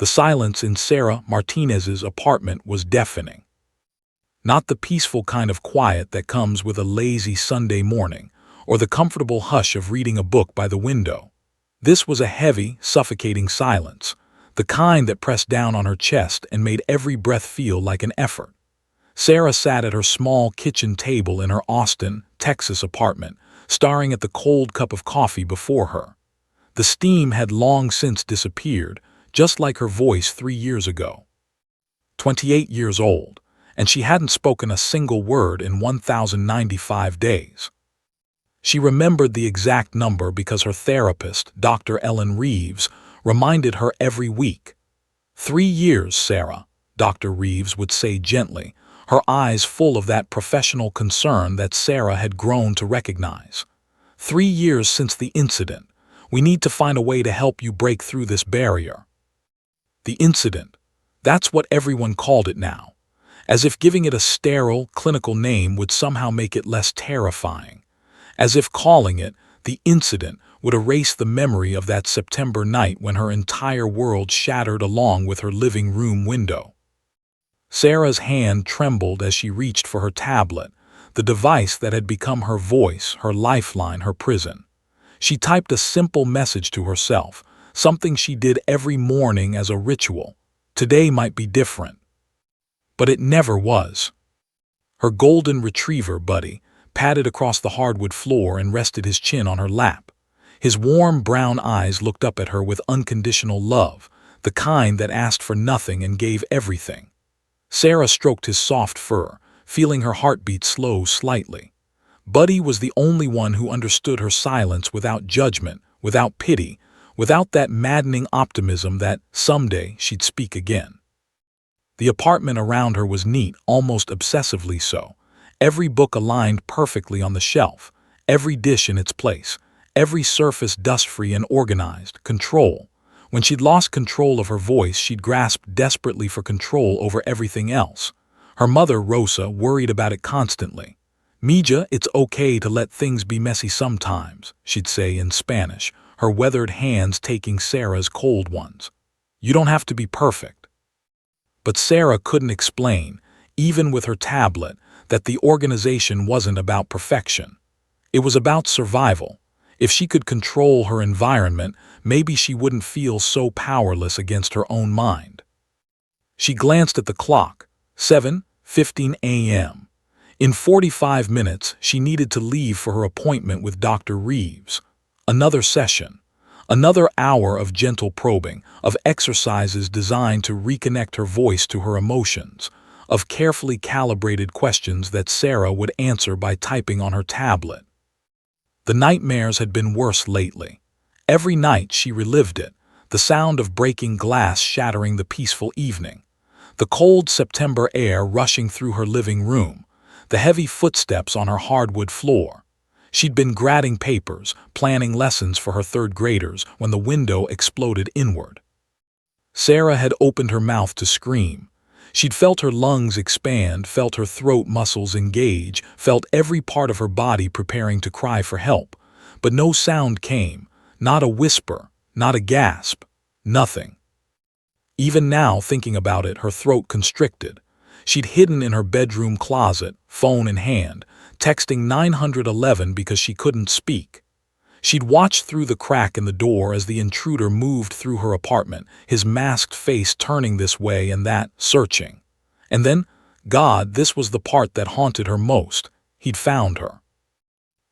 The silence in Sarah Martinez's apartment was deafening. Not the peaceful kind of quiet that comes with a lazy Sunday morning, or the comfortable hush of reading a book by the window. This was a heavy, suffocating silence, the kind that pressed down on her chest and made every breath feel like an effort. Sarah sat at her small kitchen table in her Austin, Texas apartment, staring at the cold cup of coffee before her. The steam had long since disappeared, just like her voice 3 years ago. 28 years old, and she hadn't spoken a single word in 1,095 days. She remembered the exact number because her therapist, Dr. Ellen Reeves, reminded her every week. 3 years, Sarah, Dr. Reeves would say gently, her eyes full of that professional concern that Sarah had grown to recognize. 3 years since the incident. We need to find a way to help you break through this barrier. The incident. That's what everyone called it now, as if giving it a sterile, clinical name would somehow make it less terrifying, as if calling it the incident would erase the memory of that September night when her entire world shattered along with her living room window. Sarah's hand trembled as she reached for her tablet, the device that had become her voice, her lifeline, her prison. She typed a simple message to herself, something she did every morning as a ritual. Today might be different. But it never was. Her golden retriever, Buddy, padded across the hardwood floor and rested his chin on her lap. His warm brown eyes looked up at her with unconditional love, the kind that asked for nothing and gave everything. Sarah stroked his soft fur, feeling her heartbeat slow slightly. Buddy was the only one who understood her silence without judgment, without pity, without that maddening optimism that someday she'd speak again. The apartment around her was neat, almost obsessively so. Every book aligned perfectly on the shelf, every dish in its place, every surface dust-free and organized. Control. When she'd lost control of her voice, she'd grasped desperately for control over everything else. Her mother, Rosa, worried about it constantly. "Mija, it's okay to let things be messy sometimes," she'd say in Spanish, her weathered hands taking Sarah's cold ones. "You don't have to be perfect." But Sarah couldn't explain, even with her tablet, that the organization wasn't about perfection. It was about survival. If she could control her environment, maybe she wouldn't feel so powerless against her own mind. She glanced at the clock. 7:15 a.m. In 45 minutes, she needed to leave for her appointment with Dr. Reeves. Another session. Another hour of gentle probing, of exercises designed to reconnect her voice to her emotions, of carefully calibrated questions that Sarah would answer by typing on her tablet. The nightmares had been worse lately. Every night she relived it, the sound of breaking glass shattering the peaceful evening, the cold September air rushing through her living room, the heavy footsteps on her hardwood floor. She'd been grading papers, planning lessons for her third graders when the window exploded inward. Sarah had opened her mouth to scream. She'd felt her lungs expand, felt her throat muscles engage, felt every part of her body preparing to cry for help. But no sound came, not a whisper, not a gasp, nothing. Even now, thinking about it, her throat constricted. She'd hidden in her bedroom closet, phone in hand, texting 911 because she couldn't speak. She'd watched through the crack in the door as the intruder moved through her apartment, his masked face turning this way and that, searching. And then, God, this was the part that haunted her most. He'd found her.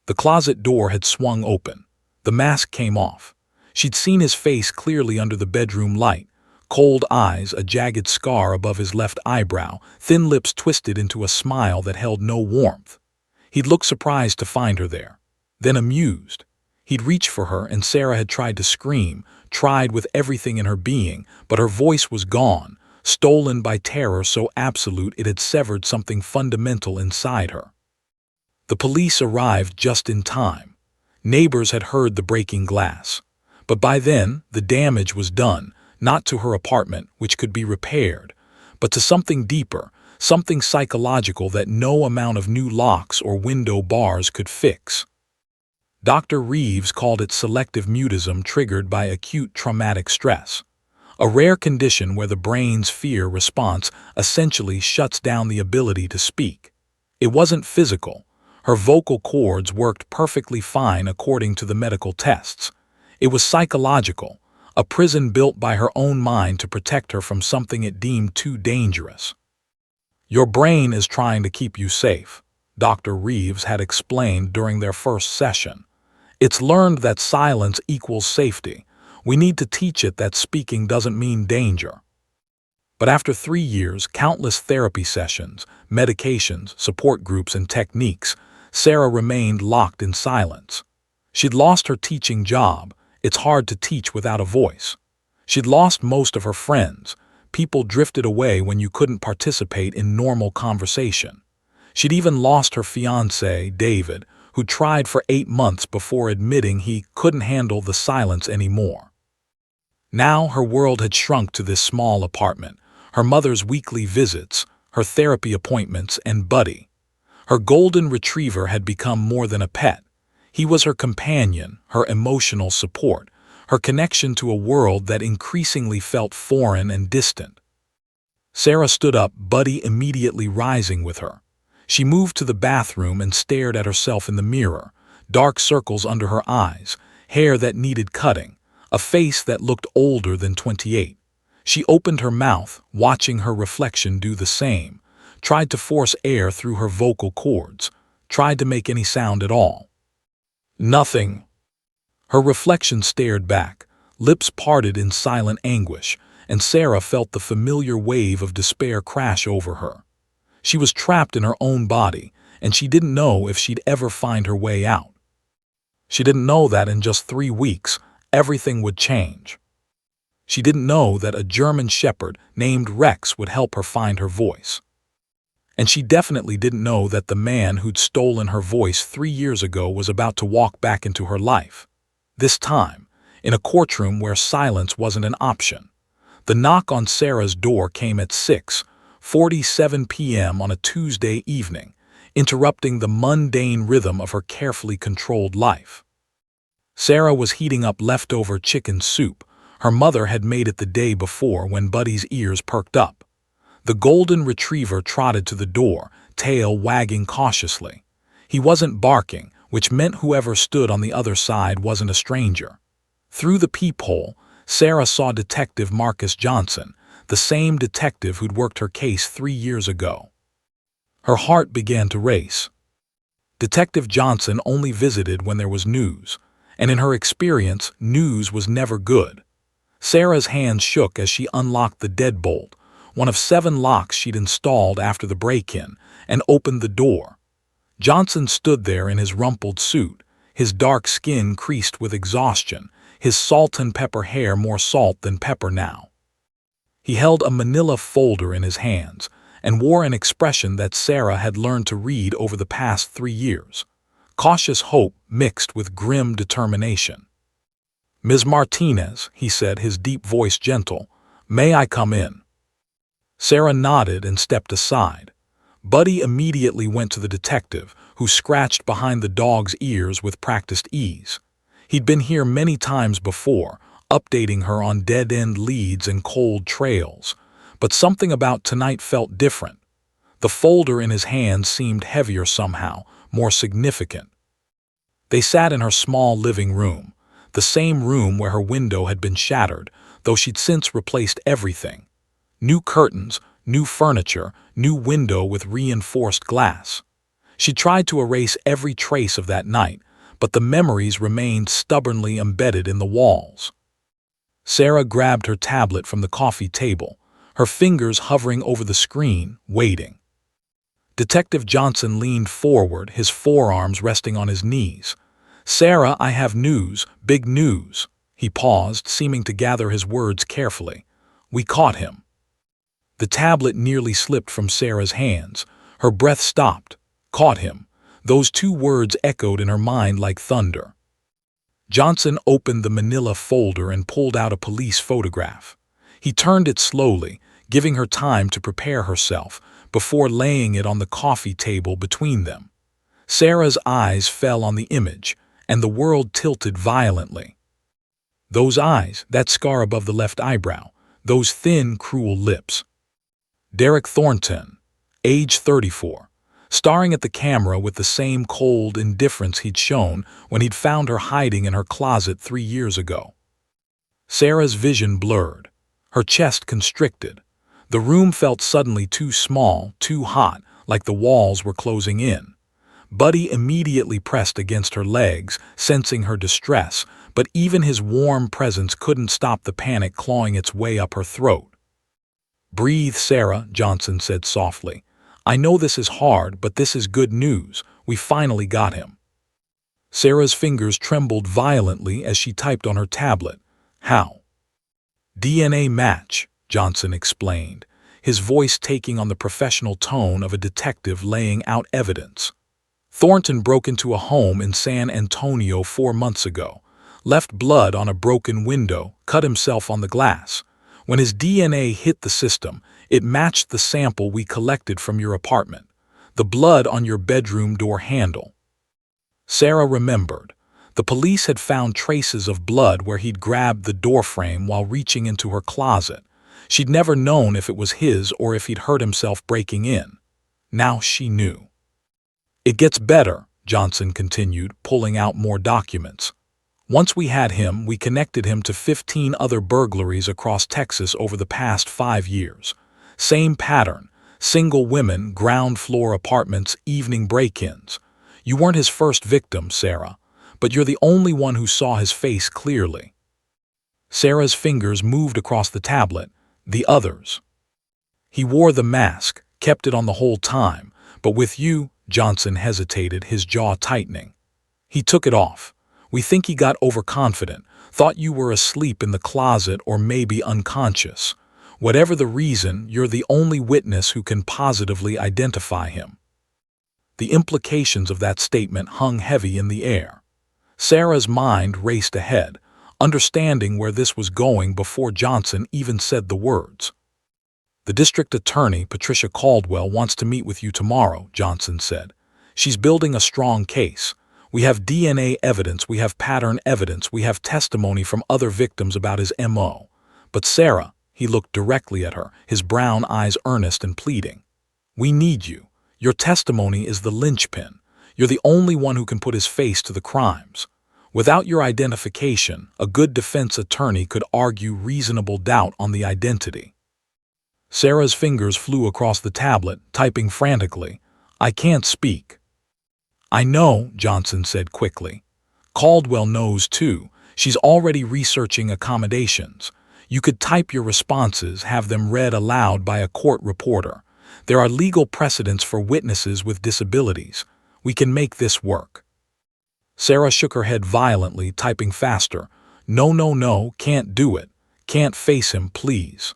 The closet door had swung open. The mask came off. She'd seen his face clearly under the bedroom light. Cold eyes, a jagged scar above his left eyebrow, thin lips twisted into a smile that held no warmth. He'd looked surprised to find her there, then amused. He'd reached for her, and Sarah had tried to scream, tried with everything in her being, but her voice was gone, stolen by terror so absolute it had severed something fundamental inside her. The police arrived just in time. Neighbors had heard the breaking glass. But by then, the damage was done, not to her apartment, which could be repaired, but to something deeper, something psychological that no amount of new locks or window bars could fix. Dr. Reeves called it selective mutism triggered by acute traumatic stress. a rare condition where the brain's fear response essentially shuts down the ability to speak. It wasn't physical. Her vocal cords worked perfectly fine according to the medical tests. It was psychological, a prison built by her own mind to protect her from something it deemed too dangerous. Your brain is trying to keep you safe, Dr. Reeves had explained during their first session. It's learned that silence equals safety. We need to teach it that speaking doesn't mean danger. But after 3 years, countless therapy sessions, medications, support groups, and techniques, Sarah remained locked in silence. She'd lost her teaching job. It's hard to teach without a voice. She'd lost most of her friends. People drifted away when you couldn't participate in normal conversation. She'd even lost her fiancé, David, who tried for 8 months before admitting he couldn't handle the silence anymore. Now her world had shrunk to this small apartment, her mother's weekly visits, her therapy appointments, and Buddy. Her golden retriever had become more than a pet. He was her companion, her emotional support, her connection to a world that increasingly felt foreign and distant. Sarah stood up, Buddy immediately rising with her. She moved to the bathroom and stared at herself in the mirror, dark circles under her eyes, hair that needed cutting, a face that looked older than 28. She opened her mouth, watching her reflection do the same, tried to force air through her vocal cords, tried to make any sound at all. Nothing. Her reflection stared back, lips parted in silent anguish, and Sarah felt the familiar wave of despair crash over her. She was trapped in her own body, and she didn't know if she'd ever find her way out. She didn't know that in just 3 weeks, everything would change. She didn't know that a German shepherd named Rex would help her find her voice. And she definitely didn't know that the man who'd stolen her voice 3 years ago was about to walk back into her life. This time, in a courtroom where silence wasn't an option. The knock on Sarah's door came at 6:47 p.m. on a Tuesday evening, interrupting the mundane rhythm of her carefully controlled life. Sarah was heating up leftover chicken soup. Her mother had made it the day before when Buddy's ears perked up. The golden retriever trotted to the door, tail wagging cautiously. He wasn't barking, which meant whoever stood on the other side wasn't a stranger. Through the peephole, Sarah saw Detective Marcus Johnson, the same detective who'd worked her case 3 years ago. Her heart began to race. Detective Johnson only visited when there was news, and in her experience, news was never good. Sarah's hands shook as she unlocked the deadbolt, one of 7 locks she'd installed after the break-in, and opened the door. Johnson stood there in his rumpled suit, his dark skin creased with exhaustion, his salt and pepper hair more salt than pepper now. He held a manila folder in his hands and wore an expression that Sarah had learned to read over the past 3 years, cautious hope mixed with grim determination. "Ms. Martinez," he said, his deep voice gentle, "may I come in?" Sarah nodded and stepped aside. Buddy immediately went to the detective, who scratched behind the dog's ears with practiced ease. He'd been here many times before, updating her on dead-end leads and cold trails, but something about tonight felt different. The folder in his hand seemed heavier somehow, more significant. They sat in her small living room, the same room where her window had been shattered, though she'd since replaced everything. New curtains, new furniture, new window with reinforced glass. She tried to erase every trace of that night, but the memories remained stubbornly embedded in the walls. Sarah grabbed her tablet from the coffee table, her fingers hovering over the screen, waiting. Detective Johnson leaned forward, his forearms resting on his knees. "Sarah, I have news, big news." He paused, seeming to gather his words carefully. "We caught him." The tablet nearly slipped from Sarah's hands. Her breath stopped. Caught him. Those 2 words echoed in her mind like thunder. Johnson opened the manila folder and pulled out a police photograph. He turned it slowly, giving her time to prepare herself, before laying it on the coffee table between them. Sarah's eyes fell on the image, and the world tilted violently. Those eyes, that scar above the left eyebrow, those thin, cruel lips. Derek Thornton, age 34, staring at the camera with the same cold indifference he'd shown when he'd found her hiding in her closet 3 years ago. Sarah's vision blurred, her chest constricted. The room felt suddenly too small, too hot, like the walls were closing in. Buddy immediately pressed against her legs, sensing her distress, but even his warm presence couldn't stop the panic clawing its way up her throat. "Breathe, Sarah," Johnson said softly. "I know this is hard, but this is good news. We finally got him." Sarah's fingers trembled violently as she typed on her tablet. "How?" "DNA match," Johnson explained, his voice taking on the professional tone of a detective laying out evidence. "Thornton broke into a home in San Antonio 4 months ago, left blood on a broken window, cut himself on the glass. When his DNA hit the system, it matched the sample we collected from your apartment, the blood on your bedroom door handle." Sarah remembered. The police had found traces of blood where he'd grabbed the doorframe while reaching into her closet. She'd never known if it was his or if he'd hurt himself breaking in. Now she knew. "It gets better," Johnson continued, pulling out more documents. "Once we had him, we connected him to 15 other burglaries across Texas over the past 5 years. Same pattern, single women, ground floor apartments, evening break-ins. You weren't his first victim, Sarah, but you're the only one who saw his face clearly." Sarah's fingers moved across the tablet. "The others." "He wore the mask, kept it on the whole time, but with you," Johnson hesitated, his jaw tightening. "He took it off. We think he got overconfident, thought you were asleep in the closet or maybe unconscious. Whatever the reason, you're the only witness who can positively identify him." The implications of that statement hung heavy in the air. Sarah's mind raced ahead, understanding where this was going before Johnson even said the words. "The district attorney, Patricia Caldwell, wants to meet with you tomorrow," Johnson said. "She's building a strong case. We have DNA evidence, we have pattern evidence, we have testimony from other victims about his M.O. But Sarah," he looked directly at her, his brown eyes earnest and pleading, "we need you. Your testimony is the linchpin. You're the only one who can put his face to the crimes. Without your identification, a good defense attorney could argue reasonable doubt on the identity." Sarah's fingers flew across the tablet, typing frantically. "I can't speak." "I know," Johnson said quickly. "Caldwell knows too. She's already researching accommodations. You could type your responses, have them read aloud by a court reporter. There are legal precedents for witnesses with disabilities. We can make this work." Sarah shook her head violently, typing faster. "No, no, no, can't do it. Can't face him, please."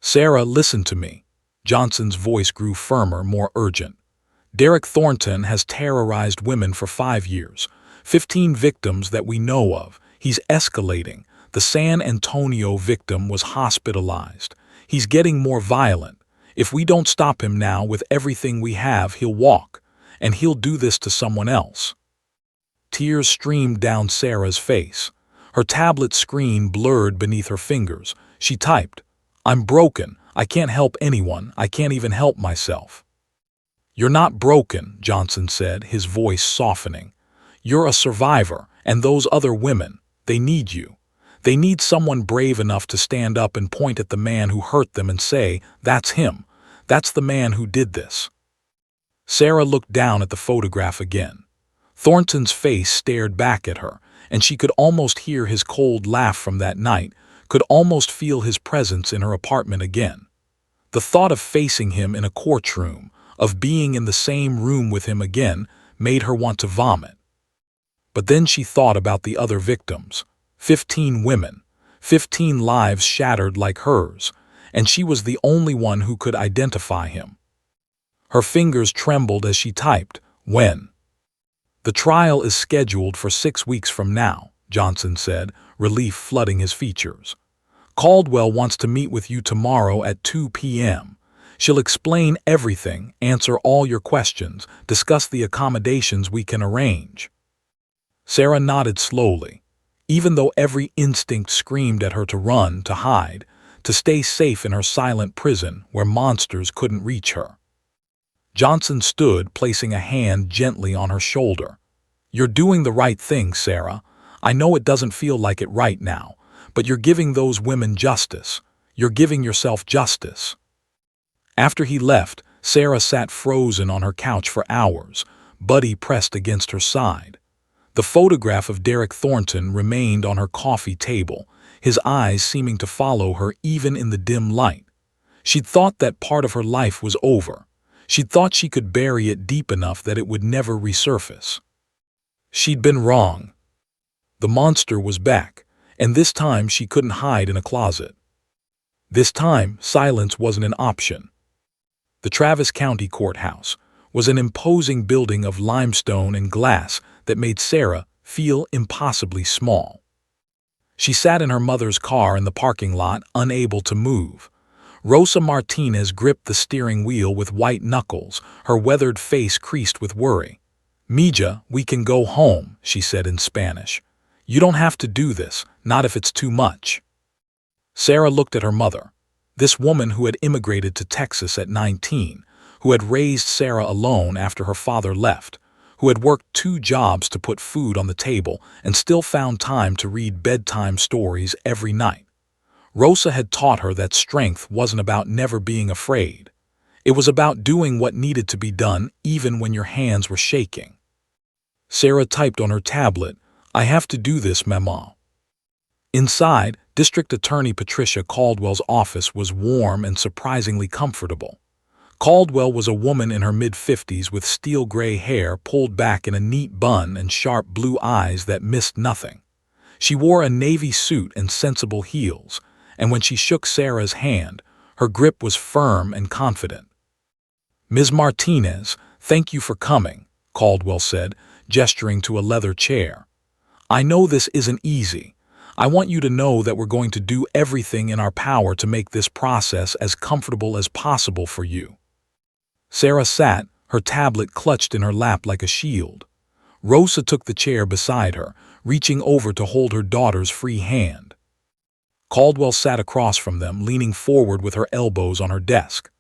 "Sarah, listen to me." Johnson's voice grew firmer, more urgent. "Derek Thornton has terrorized women for 5 years. 15 victims that we know of. He's escalating. The San Antonio victim was hospitalized. He's getting more violent. If we don't stop him now with everything we have, he'll walk. And he'll do this to someone else." Tears streamed down Sarah's face. Her tablet screen blurred beneath her fingers. She typed, "I'm broken. I can't help anyone. I can't even help myself." "You're not broken," Johnson said, his voice softening. "You're a survivor, and those other women, they need you. They need someone brave enough to stand up and point at the man who hurt them and say, 'That's him. That's the man who did this.'" Sarah looked down at the photograph again. Thornton's face stared back at her, and she could almost hear his cold laugh from that night, could almost feel his presence in her apartment again. The thought of facing him in a courtroom, of being in the same room with him again, made her want to vomit. But then she thought about the other victims. 15 women, 15 lives shattered like hers, and she was the only one who could identify him. Her fingers trembled as she typed, "When?" "The trial is scheduled for 6 weeks from now," Johnson said, relief flooding his features. "Caldwell wants to meet with you tomorrow at 2 p.m. She'll explain everything, answer all your questions, discuss the accommodations we can arrange." Sarah nodded slowly. Even though every instinct screamed at her to run, to hide, to stay safe in her silent prison where monsters couldn't reach her. Johnson stood, placing a hand gently on her shoulder. "You're doing the right thing, Sarah. I know it doesn't feel like it right now, but you're giving those women justice. You're giving yourself justice." After he left, Sarah sat frozen on her couch for hours, Buddy pressed against her side. The photograph of Derek Thornton remained on her coffee table, his eyes seeming to follow her even in the dim light. She'd thought that part of her life was over. She'd thought she could bury it deep enough that it would never resurface. She'd been wrong. The monster was back, and this time she couldn't hide in a closet. This time, silence wasn't an option. The Travis County Courthouse was an imposing building of limestone and glass that made Sarah feel impossibly small. She sat in her mother's car in the parking lot, unable to move. Rosa Martinez gripped the steering wheel with white knuckles, her weathered face creased with worry. "Mija, we can go home," she said in Spanish. "You don't have to do this, not if it's too much." Sarah looked at her mother, this woman who had immigrated to Texas at 19, who had raised Sarah alone after her father left, who had worked 2 jobs to put food on the table and still found time to read bedtime stories every night. Rosa had taught her that strength wasn't about never being afraid. It was about doing what needed to be done even when your hands were shaking. Sarah typed on her tablet, "I have to do this, Mama." Inside, District Attorney Patricia Caldwell's office was warm and surprisingly comfortable. Caldwell was a woman in her mid-50s with steel-gray hair pulled back in a neat bun and sharp blue eyes that missed nothing. She wore a navy suit and sensible heels, and when she shook Sarah's hand, her grip was firm and confident. "Ms. Martinez, thank you for coming," Caldwell said, gesturing to a leather chair. "I know this isn't easy. I want you to know that we're going to do everything in our power to make this process as comfortable as possible for you." Sarah sat, her tablet clutched in her lap like a shield. Rosa took the chair beside her, reaching over to hold her daughter's free hand. Caldwell sat across from them, leaning forward with her elbows on her desk.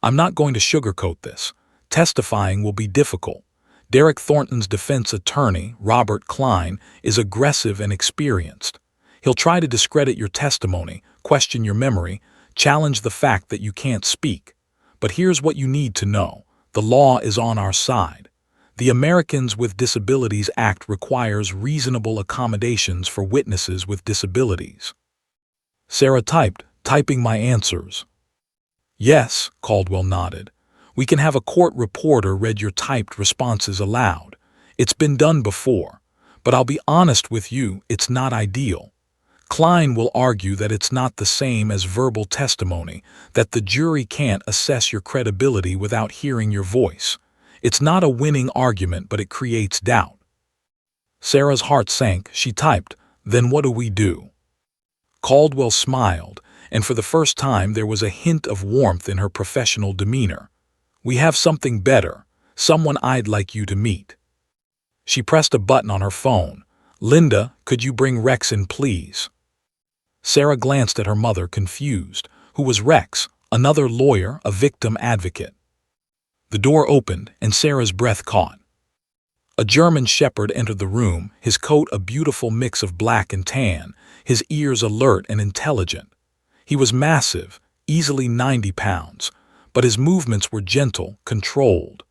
"I'm not going to sugarcoat this. Testifying will be difficult. Derek Thornton's defense attorney, Robert Klein, is aggressive and experienced. He'll try to discredit your testimony, question your memory, challenge the fact that you can't speak. But here's what you need to know. The law is on our side. The Americans with Disabilities Act requires reasonable accommodations for witnesses with disabilities." Sarah typing my answers. "Yes," Caldwell nodded. "We can have a court reporter read your typed responses aloud. It's been done before. But I'll be honest with you, it's not ideal. Klein will argue that it's not the same as verbal testimony, that the jury can't assess your credibility without hearing your voice. It's not a winning argument, but it creates doubt." Sarah's heart sank. She typed, "Then what do we do?" Caldwell smiled, and for the first time there was a hint of warmth in her professional demeanor. "We have something better, someone I'd like you to meet." She pressed a button on her phone. "Linda, could you bring Rex in, please?" Sarah glanced at her mother, confused. Who was Rex? Another lawyer, a victim advocate. The door opened, and Sarah's breath caught. A German shepherd entered the room, his coat a beautiful mix of black and tan, his ears alert and intelligent. He was massive, easily 90 pounds, but his movements were gentle, controlled.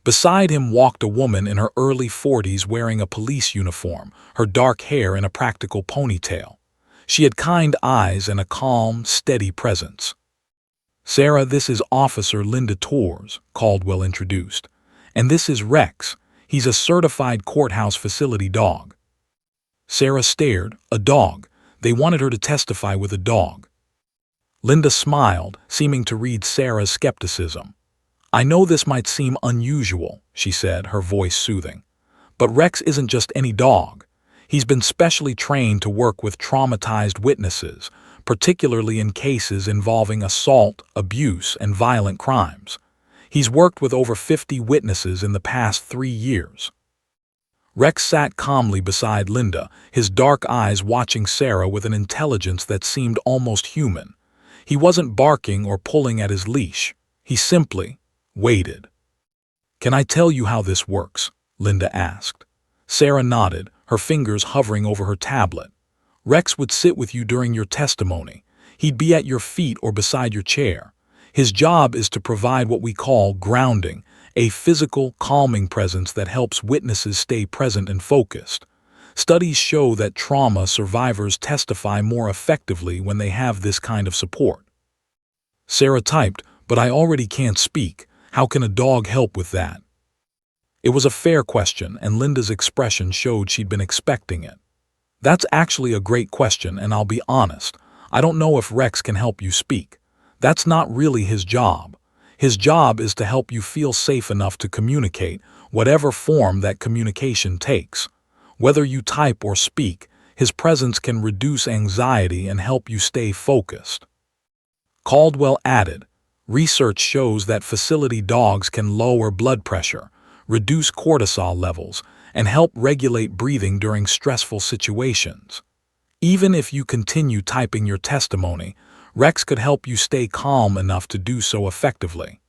Beside him walked a woman in her early 40s wearing a police uniform, her dark hair in a practical ponytail. She had kind eyes and a calm, steady presence. "Sarah, this is Officer Linda Torres," Caldwell introduced. "And this is Rex. He's a certified courthouse facility dog." Sarah stared. A dog. They wanted her to testify with a dog. Linda smiled, seeming to read Sarah's skepticism. "I know this might seem unusual," she said, her voice soothing. "But Rex isn't just any dog. He's been specially trained to work with traumatized witnesses, particularly in cases involving assault, abuse, and violent crimes. He's worked with over 50 witnesses in the past 3 years." Rex sat calmly beside Linda, his dark eyes watching Sarah with an intelligence that seemed almost human. He wasn't barking or pulling at his leash. He simply waited. "Can I tell you how this works?" Linda asked. Sarah nodded, her fingers hovering over her tablet. "Rex would sit with you during your testimony. He'd be at your feet or beside your chair. His job is to provide what we call grounding, a physical, calming presence that helps witnesses stay present and focused. Studies show that trauma survivors testify more effectively when they have this kind of support." Sarah typed, "But I already can't speak. How can a dog help with that?" It was a fair question, and Linda's expression showed she'd been expecting it. "That's actually a great question, and I'll be honest. I don't know if Rex can help you speak. That's not really his job. His job is to help you feel safe enough to communicate, whatever form that communication takes. Whether you type or speak, his presence can reduce anxiety and help you stay focused." Caldwell added, "Research shows that facility dogs can lower blood pressure, reduce cortisol levels, and help regulate breathing during stressful situations. Even if you continue typing your testimony, Rex could help you stay calm enough to do so effectively."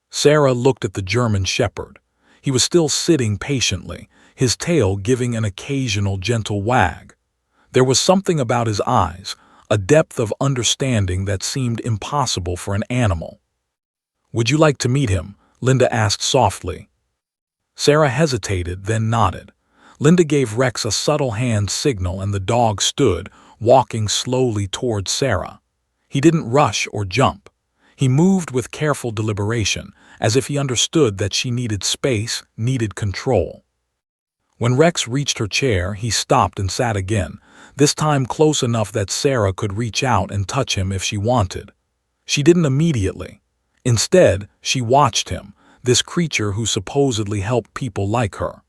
Sarah looked at the German Shepherd. He was still sitting patiently, his tail giving an occasional gentle wag. There was something about his eyes, a depth of understanding that seemed impossible for an animal. "Would you like to meet him?" Linda asked softly. Sarah hesitated, then nodded. Linda gave Rex a subtle hand signal and the dog stood, walking slowly towards Sarah. He didn't rush or jump. He moved with careful deliberation, as if he understood that she needed space, needed control. When Rex reached her chair, he stopped and sat again, this time close enough that Sarah could reach out and touch him if she wanted. She didn't immediately. Instead, she watched him, this creature who supposedly helped people like her.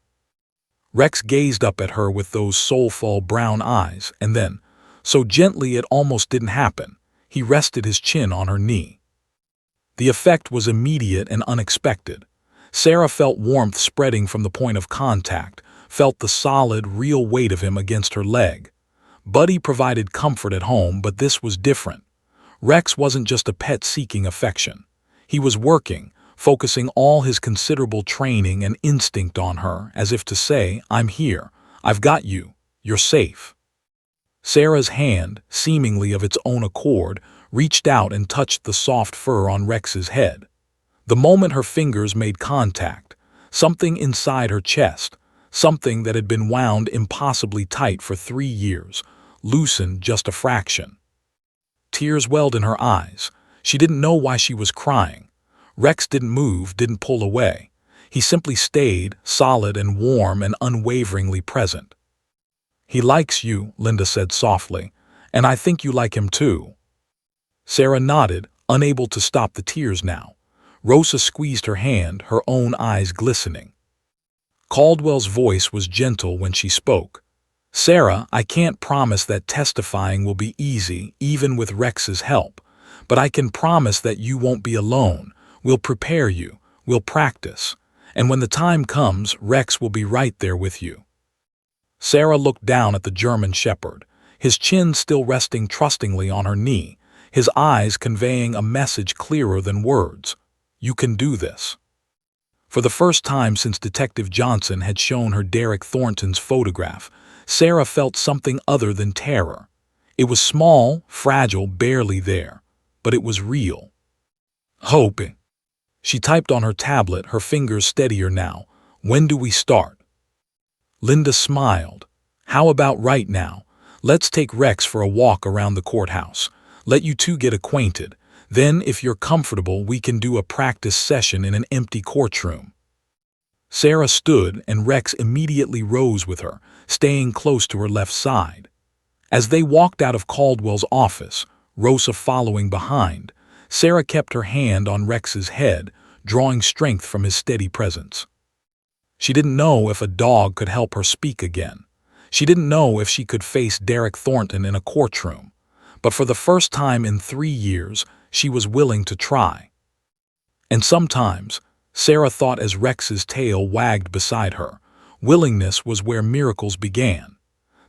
Rex gazed up at her with those soulful brown eyes, and then, so gently it almost didn't happen, he rested his chin on her knee. The effect was immediate and unexpected. Sarah felt warmth spreading from the point of contact, felt the solid, real weight of him against her leg. Buddy provided comfort at home, but this was different. Rex wasn't just a pet seeking affection. He was working, focusing all his considerable training and instinct on her, as if to say, "I'm here. I've got you. You're safe." Sarah's hand, seemingly of its own accord, reached out and touched the soft fur on Rex's head. The moment her fingers made contact, something inside her chest, something that had been wound impossibly tight for 3 years, loosened just a fraction. Tears welled in her eyes. She didn't know why she was crying. Rex didn't move, didn't pull away. He simply stayed, solid and warm and unwaveringly present. "He likes you," Linda said softly, "and I think you like him too." Sarah nodded, unable to stop the tears now. Rosa squeezed her hand, her own eyes glistening. Caldwell's voice was gentle when she spoke. "Sarah, I can't promise that testifying will be easy, even with Rex's help, but I can promise that you won't be alone. We'll prepare you, we'll practice, and when the time comes, Rex will be right there with you." Sarah looked down at the German Shepherd, his chin still resting trustingly on her knee, his eyes conveying a message clearer than words. "You can do this." For the first time since Detective Johnson had shown her Derek Thornton's photograph, Sarah felt something other than terror. It was small, fragile, barely there, but it was real. "Hope." She typed on her tablet, her fingers steadier now. "When do we start?" Linda smiled. "How about right now? Let's take Rex for a walk around the courthouse. Let you two get acquainted. Then, if you're comfortable, we can do a practice session in an empty courtroom." Sarah stood, and Rex immediately rose with her, staying close to her left side. As they walked out of Caldwell's office, Rosa following behind, Sarah kept her hand on Rex's head, drawing strength from his steady presence. She didn't know if a dog could help her speak again. She didn't know if she could face Derek Thornton in a courtroom. But for the first time in 3 years, she was willing to try. And sometimes, Sarah thought as Rex's tail wagged beside her, willingness was where miracles began.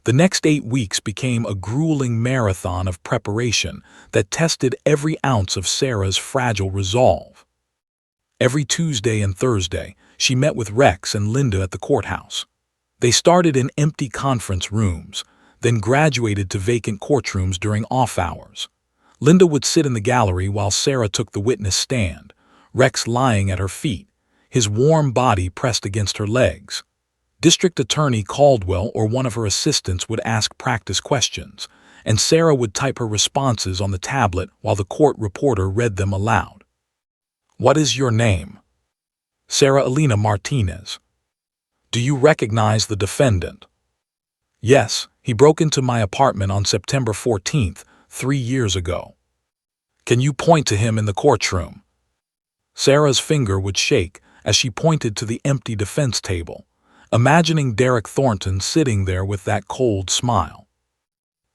The next 8 weeks became a grueling marathon of preparation that tested every ounce of Sarah's fragile resolve. Every Tuesday and Thursday, she met with Rex and Linda at the courthouse. They started in empty conference rooms, then graduated to vacant courtrooms during off hours. Linda would sit in the gallery while Sarah took the witness stand, Rex lying at her feet, his warm body pressed against her legs. District Attorney Caldwell or one of her assistants would ask practice questions, and Sarah would type her responses on the tablet while the court reporter read them aloud. "What is your name?" "Sarah Elena Martinez." "Do you recognize the defendant?" "Yes, he broke into my apartment on September 14th, 3 years ago." "Can you point to him in the courtroom?" Sarah's finger would shake as she pointed to the empty defense table, imagining Derek Thornton sitting there with that cold smile.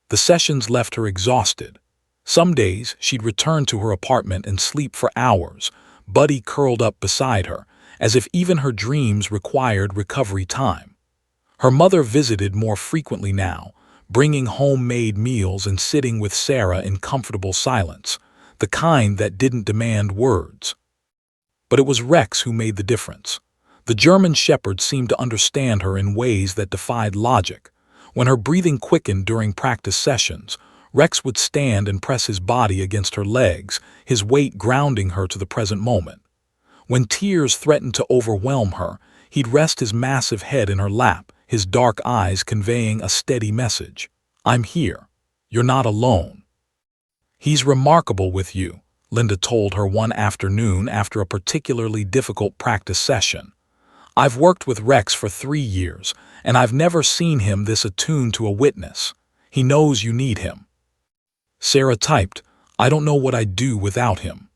The sessions left her exhausted. Some days she'd return to her apartment and sleep for hours, Buddy curled up beside her, as if even her dreams required recovery time. Her mother visited more frequently now, bringing homemade meals and sitting with Sarah in comfortable silence, the kind that didn't demand words. But it was Rex who made the difference. The German Shepherd seemed to understand her in ways that defied logic. When her breathing quickened during practice sessions, Rex would stand and press his body against her legs, his weight grounding her to the present moment. When tears threatened to overwhelm her, he'd rest his massive head in her lap, his dark eyes conveying a steady message. "I'm here. You're not alone." "He's remarkable with you," Linda told her one afternoon after a particularly difficult practice session. "I've worked with Rex for 3 years, and I've never seen him this attuned to a witness. He knows you need him." Sarah typed, "I don't know what I'd do without him."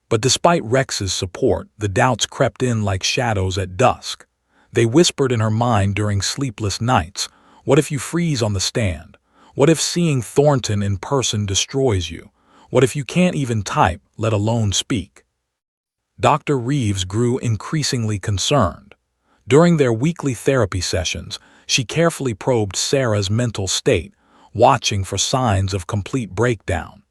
But despite Rex's support, the doubts crept in like shadows at dusk. They whispered in her mind during sleepless nights, "What if you freeze on the stand? What if seeing Thornton in person destroys you? What if you can't even type, let alone speak?" Dr. Reeves grew increasingly concerned. During their weekly therapy sessions, she carefully probed Sarah's mental state, watching for signs of complete breakdown.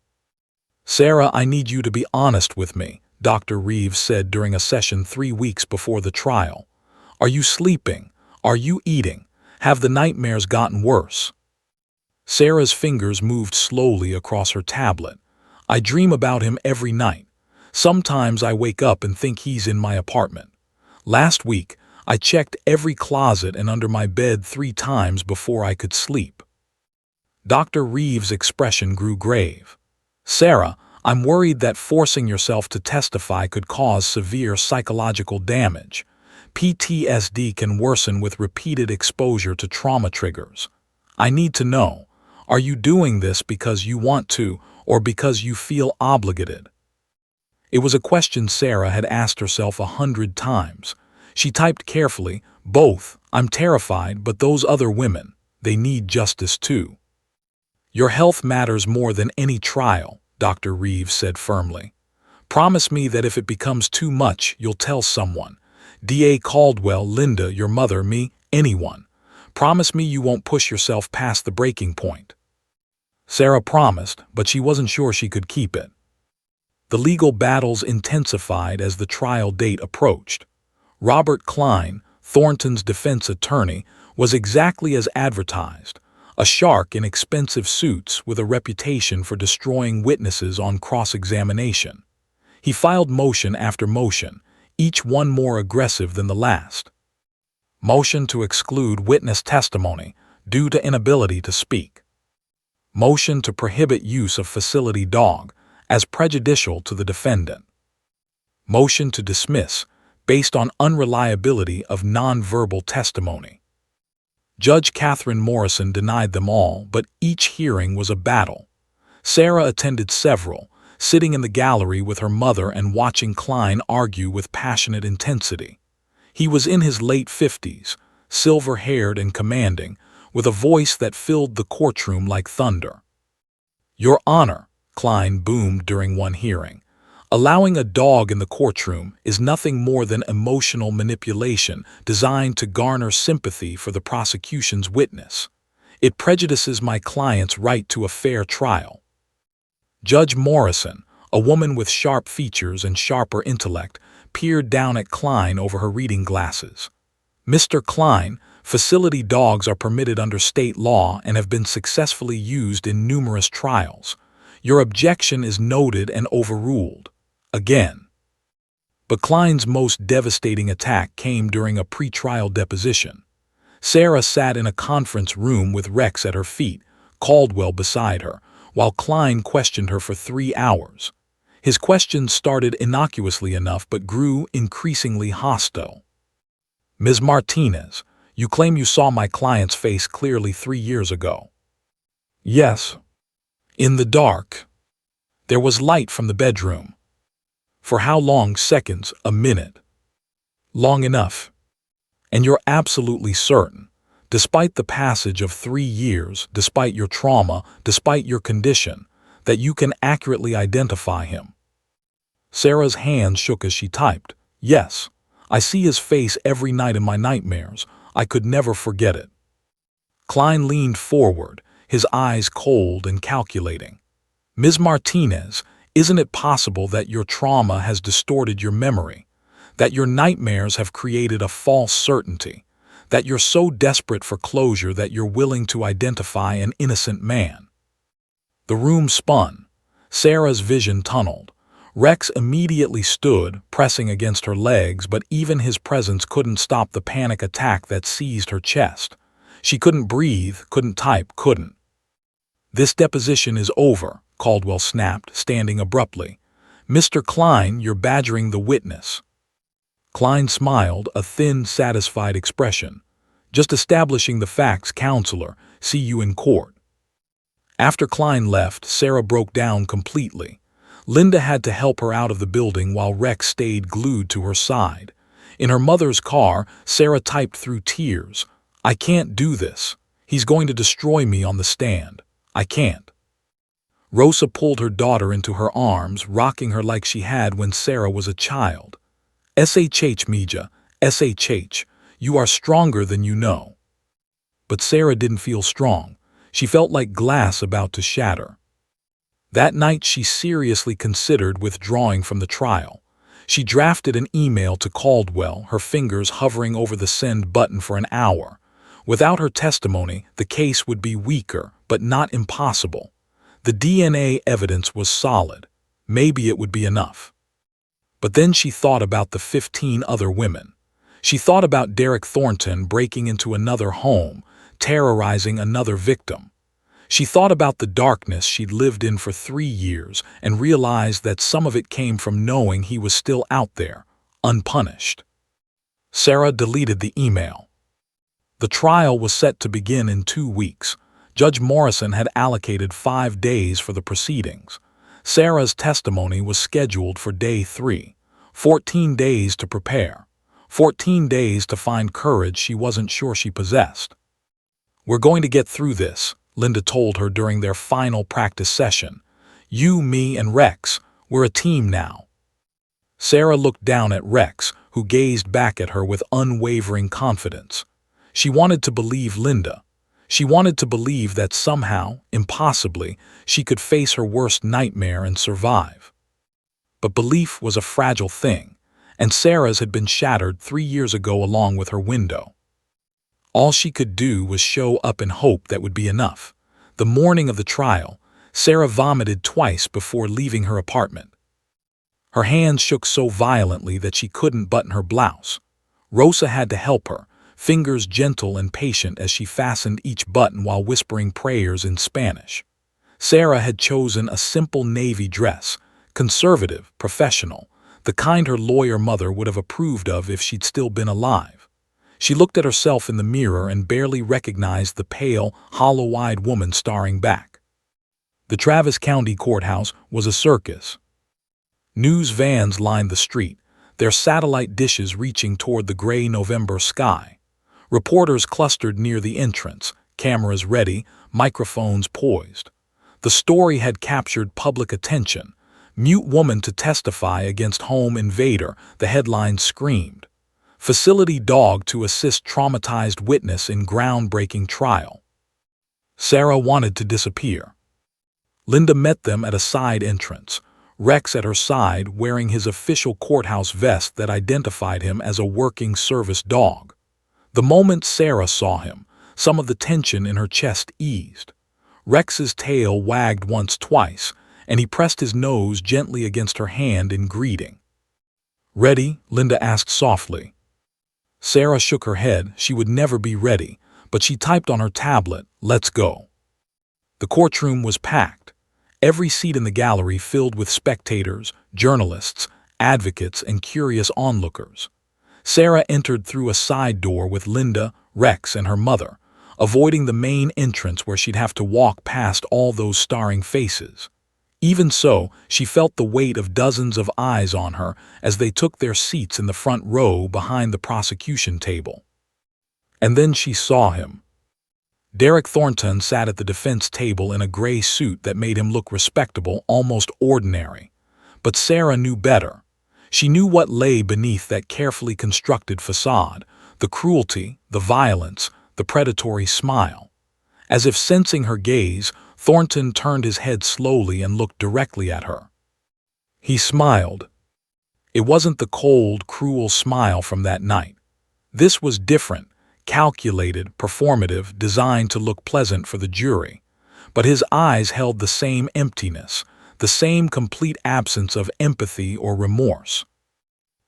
"Sarah, I need you to be honest with me," Dr. Reeves said during a session 3 weeks before the trial. "Are you sleeping? Are you eating? Have the nightmares gotten worse?" Sarah's fingers moved slowly across her tablet. "I dream about him every night. Sometimes I wake up and think he's in my apartment. Last week, I checked every closet and under my bed 3 times before I could sleep." Dr. Reeves' expression grew grave. "Sarah, I'm worried that forcing yourself to testify could cause severe psychological damage. PTSD can worsen with repeated exposure to trauma triggers. I need to know, are you doing this because you want to or because you feel obligated?" It was a question Sarah had asked herself 100 times. She typed carefully, "Both. I'm terrified, but those other women, they need justice too." "Your health matters more than any trial," Dr. Reeves said firmly. "Promise me that if it becomes too much, you'll tell someone. DA Caldwell, Linda, your mother, me, anyone. Promise me you won't push yourself past the breaking point." Sarah promised, but she wasn't sure she could keep it. The legal battles intensified as the trial date approached. Robert Klein, Thornton's defense attorney, was exactly as advertised, a shark in expensive suits with a reputation for destroying witnesses on cross-examination. He filed motion after motion, each one more aggressive than the last. Motion to exclude witness testimony due to inability to speak. Motion to prohibit use of facility dog as prejudicial to the defendant. Motion to dismiss based on unreliability of nonverbal testimony. Judge Catherine Morrison denied them all, but each hearing was a battle. Sarah attended several, sitting in the gallery with her mother and watching Klein argue with passionate intensity. He was in his late 50s, silver-haired and commanding, with a voice that filled the courtroom like thunder. "Your Honor," Klein boomed during one hearing, "allowing a dog in the courtroom is nothing more than emotional manipulation designed to garner sympathy for the prosecution's witness. It prejudices my client's right to a fair trial. Judge Morrison, a woman with sharp features and sharper intellect, peered down at Klein over her reading glasses. Mr. Klein, facility dogs are permitted under state law and have been successfully used in numerous trials. Your objection is noted and overruled. Again. But Klein's most devastating attack came during a pretrial deposition. Sarah sat in a conference room with Rex at her feet, Caldwell beside her, while Klein questioned her for 3 hours. His questions started innocuously enough but grew increasingly hostile. Ms. Martinez, you claim you saw my client's face clearly 3 years ago. Yes. In the dark. There was light from the bedroom. For how long? Seconds, a minute. Long enough. And you're absolutely certain, despite the passage of 3 years, despite your trauma, despite your condition, that you can accurately identify him. Sarah's hands shook as she typed. Yes, I see his face every night in my nightmares. I could never forget it. Klein leaned forward, his eyes cold and calculating. Ms. Martinez, isn't it possible that your trauma has distorted your memory, that your nightmares have created a false certainty, that you're so desperate for closure that you're willing to identify an innocent man? The room spun. Sarah's vision tunneled. Rex immediately stood, pressing against her legs, but even his presence couldn't stop the panic attack that seized her chest. She couldn't breathe, couldn't type, couldn't. This deposition is over, Caldwell snapped, standing abruptly. Mr. Klein, you're badgering the witness. Klein smiled, a thin, satisfied expression. Just establishing the facts, counselor. See you in court. After Klein left, Sarah broke down completely. Linda had to help her out of the building while Rex stayed glued to her side. In her mother's car, Sarah typed through tears. I can't do this. He's going to destroy me on the stand. I can't. Rosa pulled her daughter into her arms, rocking her like she had when Sarah was a child. SHH, Mija, SHH, you are stronger than you know. But Sarah didn't feel strong. She felt like glass about to shatter. That night she seriously considered withdrawing from the trial. She drafted an email to Caldwell, her fingers hovering over the send button for an hour. Without her testimony, the case would be weaker, but not impossible. The DNA evidence was solid. Maybe it would be enough. But then she thought about the 15 other women. She thought about Derek Thornton breaking into another home, terrorizing another victim. She thought about the darkness she'd lived in for 3 years and realized that some of it came from knowing he was still out there, unpunished. Sarah deleted the email. The trial was set to begin in 2 weeks. Judge Morrison had allocated 5 days for the proceedings. Sarah's testimony was scheduled for day 3. 14 days to prepare. 14 days to find courage she wasn't sure she possessed. We're going to get through this, Linda told her during their final practice session. You, me, and Rex, we're a team now. Sarah looked down at Rex, who gazed back at her with unwavering confidence. She wanted to believe Linda. She wanted to believe that somehow, impossibly, she could face her worst nightmare and survive. But belief was a fragile thing, and Sarah's had been shattered 3 years ago along with her window. All she could do was show up in hope that would be enough. The morning of the trial, Sarah vomited twice before leaving her apartment. Her hands shook so violently that she couldn't button her blouse. Rosa had to help her, fingers gentle and patient as she fastened each button while whispering prayers in Spanish. Sarah had chosen a simple navy dress, conservative, professional, the kind her lawyer mother would have approved of if she'd still been alive. She looked at herself in the mirror and barely recognized the pale, hollow-eyed woman staring back. The Travis County Courthouse was a circus. News vans lined the street, their satellite dishes reaching toward the gray November sky. Reporters clustered near the entrance, cameras ready, microphones poised. The story had captured public attention. Mute woman to testify against home invader, the headline screamed. Facility dog to assist traumatized witness in groundbreaking trial. Sarah wanted to disappear. Linda met them at a side entrance, Rex at her side wearing his official courthouse vest that identified him as a working service dog. The moment Sarah saw him, some of the tension in her chest eased. Rex's tail wagged once, twice, and he pressed his nose gently against her hand in greeting. "Ready?" Linda asked softly. Sarah shook her head. She would never be ready, but she typed on her tablet, "Let's go." The courtroom was packed, every seat in the gallery filled with spectators, journalists, advocates, and curious onlookers. Sarah entered through a side door with Linda, Rex, and her mother, avoiding the main entrance where she'd have to walk past all those staring faces. Even so, she felt the weight of dozens of eyes on her as they took their seats in the front row behind the prosecution table. And then she saw him. Derek Thornton sat at the defense table in a gray suit that made him look respectable, almost ordinary. But Sarah knew better. She knew what lay beneath that carefully constructed facade, the cruelty, the violence, the predatory smile. As if sensing her gaze, Thornton turned his head slowly and looked directly at her. He smiled. It wasn't the cold, cruel smile from that night. This was different, calculated, performative, designed to look pleasant for the jury. But his eyes held the same emptiness, the same complete absence of empathy or remorse.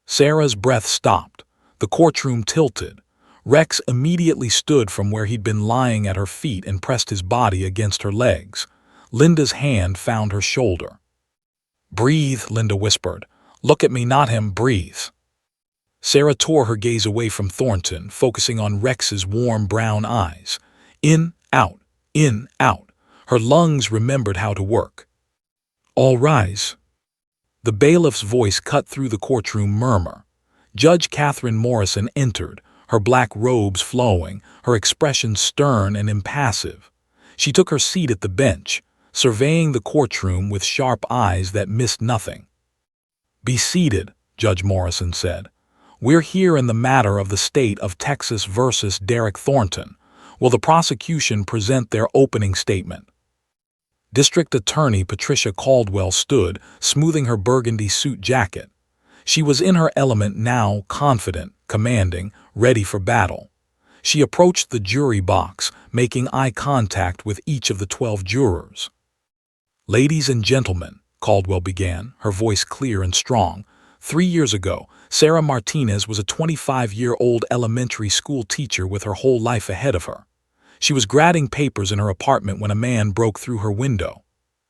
Sarah's breath stopped. The courtroom tilted. Rex immediately stood from where he'd been lying at her feet and pressed his body against her legs. Linda's hand found her shoulder. "Breathe," Linda whispered. "Look at me, not him, breathe." Sarah tore her gaze away from Thornton, focusing on Rex's warm brown eyes. In, out, in, out. Her lungs remembered how to work. "All rise." The bailiff's voice cut through the courtroom murmur. Judge Catherine Morrison entered, her black robes flowing, her expression stern and impassive. She took her seat at the bench, surveying the courtroom with sharp eyes that missed nothing. "Be seated," Judge Morrison said. "We're here in the matter of the state of Texas versus Derek Thornton. Will the prosecution present their opening statement?" District Attorney Patricia Caldwell stood, smoothing her burgundy suit jacket. She was in her element now, confident, commanding, ready for battle. She approached the jury box, making eye contact with each of the 12 jurors. "Ladies and gentlemen," Caldwell began, her voice clear and strong, 3 years ago, Sarah Martinez was a 25-year-old elementary school teacher with her whole life ahead of her. She was grading papers in her apartment when a man broke through her window.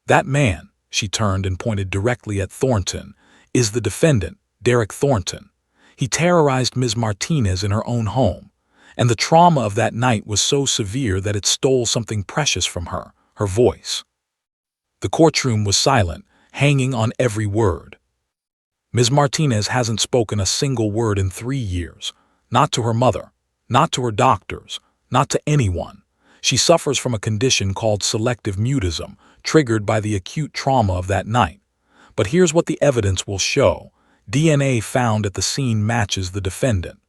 That man, she turned and pointed directly at Thornton, is the defendant, Derek Thornton. He terrorized Ms. Martinez in her own home, and the trauma of that night was so severe that it stole something precious from her, her voice. The courtroom was silent, hanging on every word. Ms. Martinez hasn't spoken a single word in 3 years, not to her mother, not to her doctors, not to anyone. She suffers from a condition called selective mutism, triggered by the acute trauma of that night. But here's what the evidence will show. DNA found at the scene matches the defendant.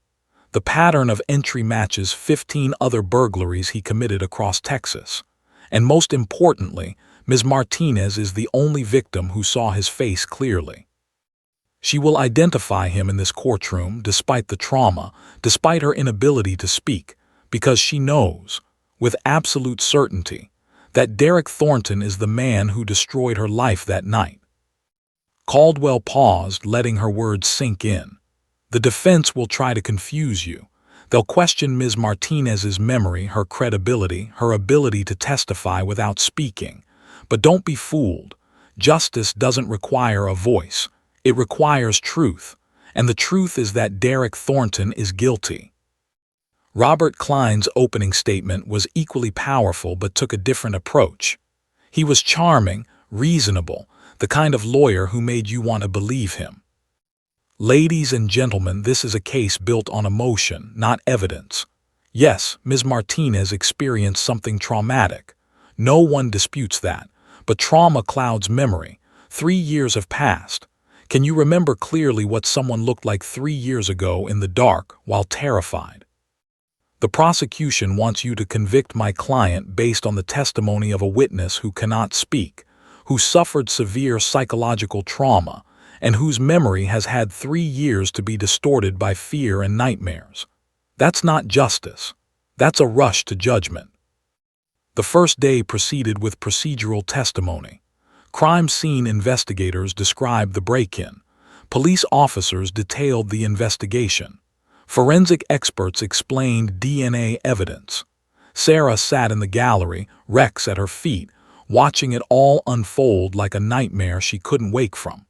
The pattern of entry matches 15 other burglaries he committed across Texas. And most importantly, Ms. Martinez is the only victim who saw his face clearly. She will identify him in this courtroom despite the trauma, despite her inability to speak, because she knows, with absolute certainty, that Derek Thornton is the man who destroyed her life that night. Caldwell paused, letting her words sink in. The defense will try to confuse you. They'll question Ms. Martinez's memory, her credibility, her ability to testify without speaking. But don't be fooled. Justice doesn't require a voice. It requires truth. And the truth is that Derek Thornton is guilty. Robert Klein's opening statement was equally powerful but took a different approach. He was charming, reasonable, the kind of lawyer who made you want to believe him. "Ladies and gentlemen, this is a case built on emotion, not evidence. Yes, Ms. Martinez experienced something traumatic. No one disputes that. But trauma clouds memory. 3 years have passed. Can you remember clearly what someone looked like 3 years ago in the dark while terrified?" The prosecution wants you to convict my client based on the testimony of a witness who cannot speak, who suffered severe psychological trauma, and whose memory has had 3 years to be distorted by fear and nightmares. That's not justice. That's a rush to judgment. The first day proceeded with procedural testimony. Crime scene investigators described the break-in. Police officers detailed the investigation. Forensic experts explained DNA evidence. Sarah sat in the gallery, Rex at her feet, watching it all unfold like a nightmare she couldn't wake from.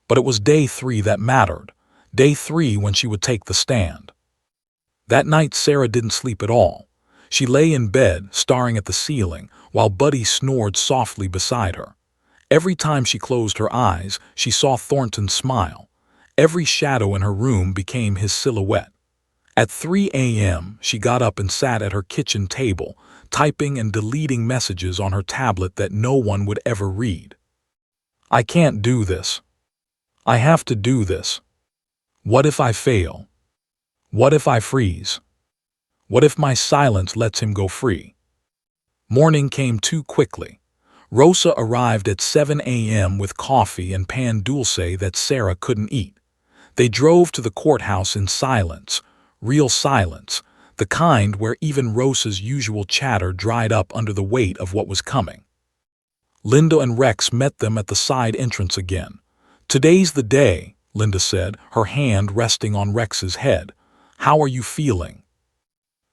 But it was day 3 that mattered, day 3 when she would take the stand. That night Sarah didn't sleep at all. She lay in bed, staring at the ceiling, while Buddy snored softly beside her. Every time she closed her eyes, she saw Thornton smile. Every shadow in her room became his silhouette. At 3 a.m., she got up and sat at her kitchen table, typing and deleting messages on her tablet that no one would ever read. I can't do this. I have to do this. What if I fail? What if I freeze? What if my silence lets him go free? Morning came too quickly. Rosa arrived at 7 a.m. with coffee and pan dulce that Sarah couldn't eat. They drove to the courthouse in silence, real silence, the kind where even Rosa's usual chatter dried up under the weight of what was coming. Linda and Rex met them at the side entrance again. Today's the day, Linda said, her hand resting on Rex's head. How are you feeling?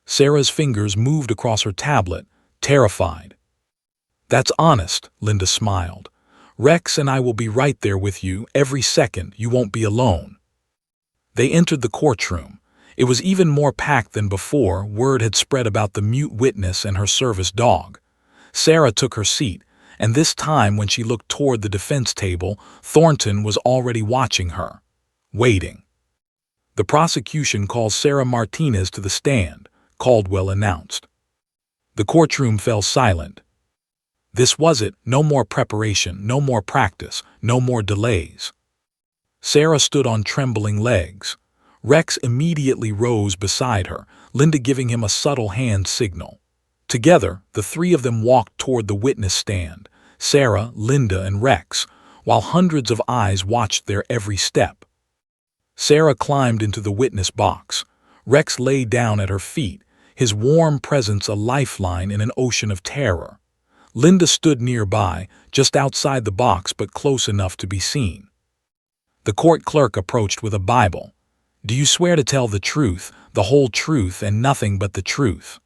Sarah's fingers moved across her tablet, terrified. That's honest, Linda smiled. Rex and I will be right there with you every second. You won't be alone. They entered the courtroom. It was even more packed than before. Word had spread about the mute witness and her service dog. Sarah took her seat, and this time when she looked toward the defense table, Thornton was already watching her, waiting. The prosecution calls Sarah Martinez to the stand, Caldwell announced. The courtroom fell silent. This was it, no more preparation, no more practice, no more delays. Sarah stood on trembling legs. Rex immediately rose beside her, Linda giving him a subtle hand signal. Together, the 3 of them walked toward the witness stand, Sarah, Linda, and Rex, while hundreds of eyes watched their every step. Sarah climbed into the witness box. Rex lay down at her feet, his warm presence a lifeline in an ocean of terror. Linda stood nearby, just outside the box but close enough to be seen. The court clerk approached with a Bible. Do you swear to tell the truth, the whole truth, and nothing but the truth?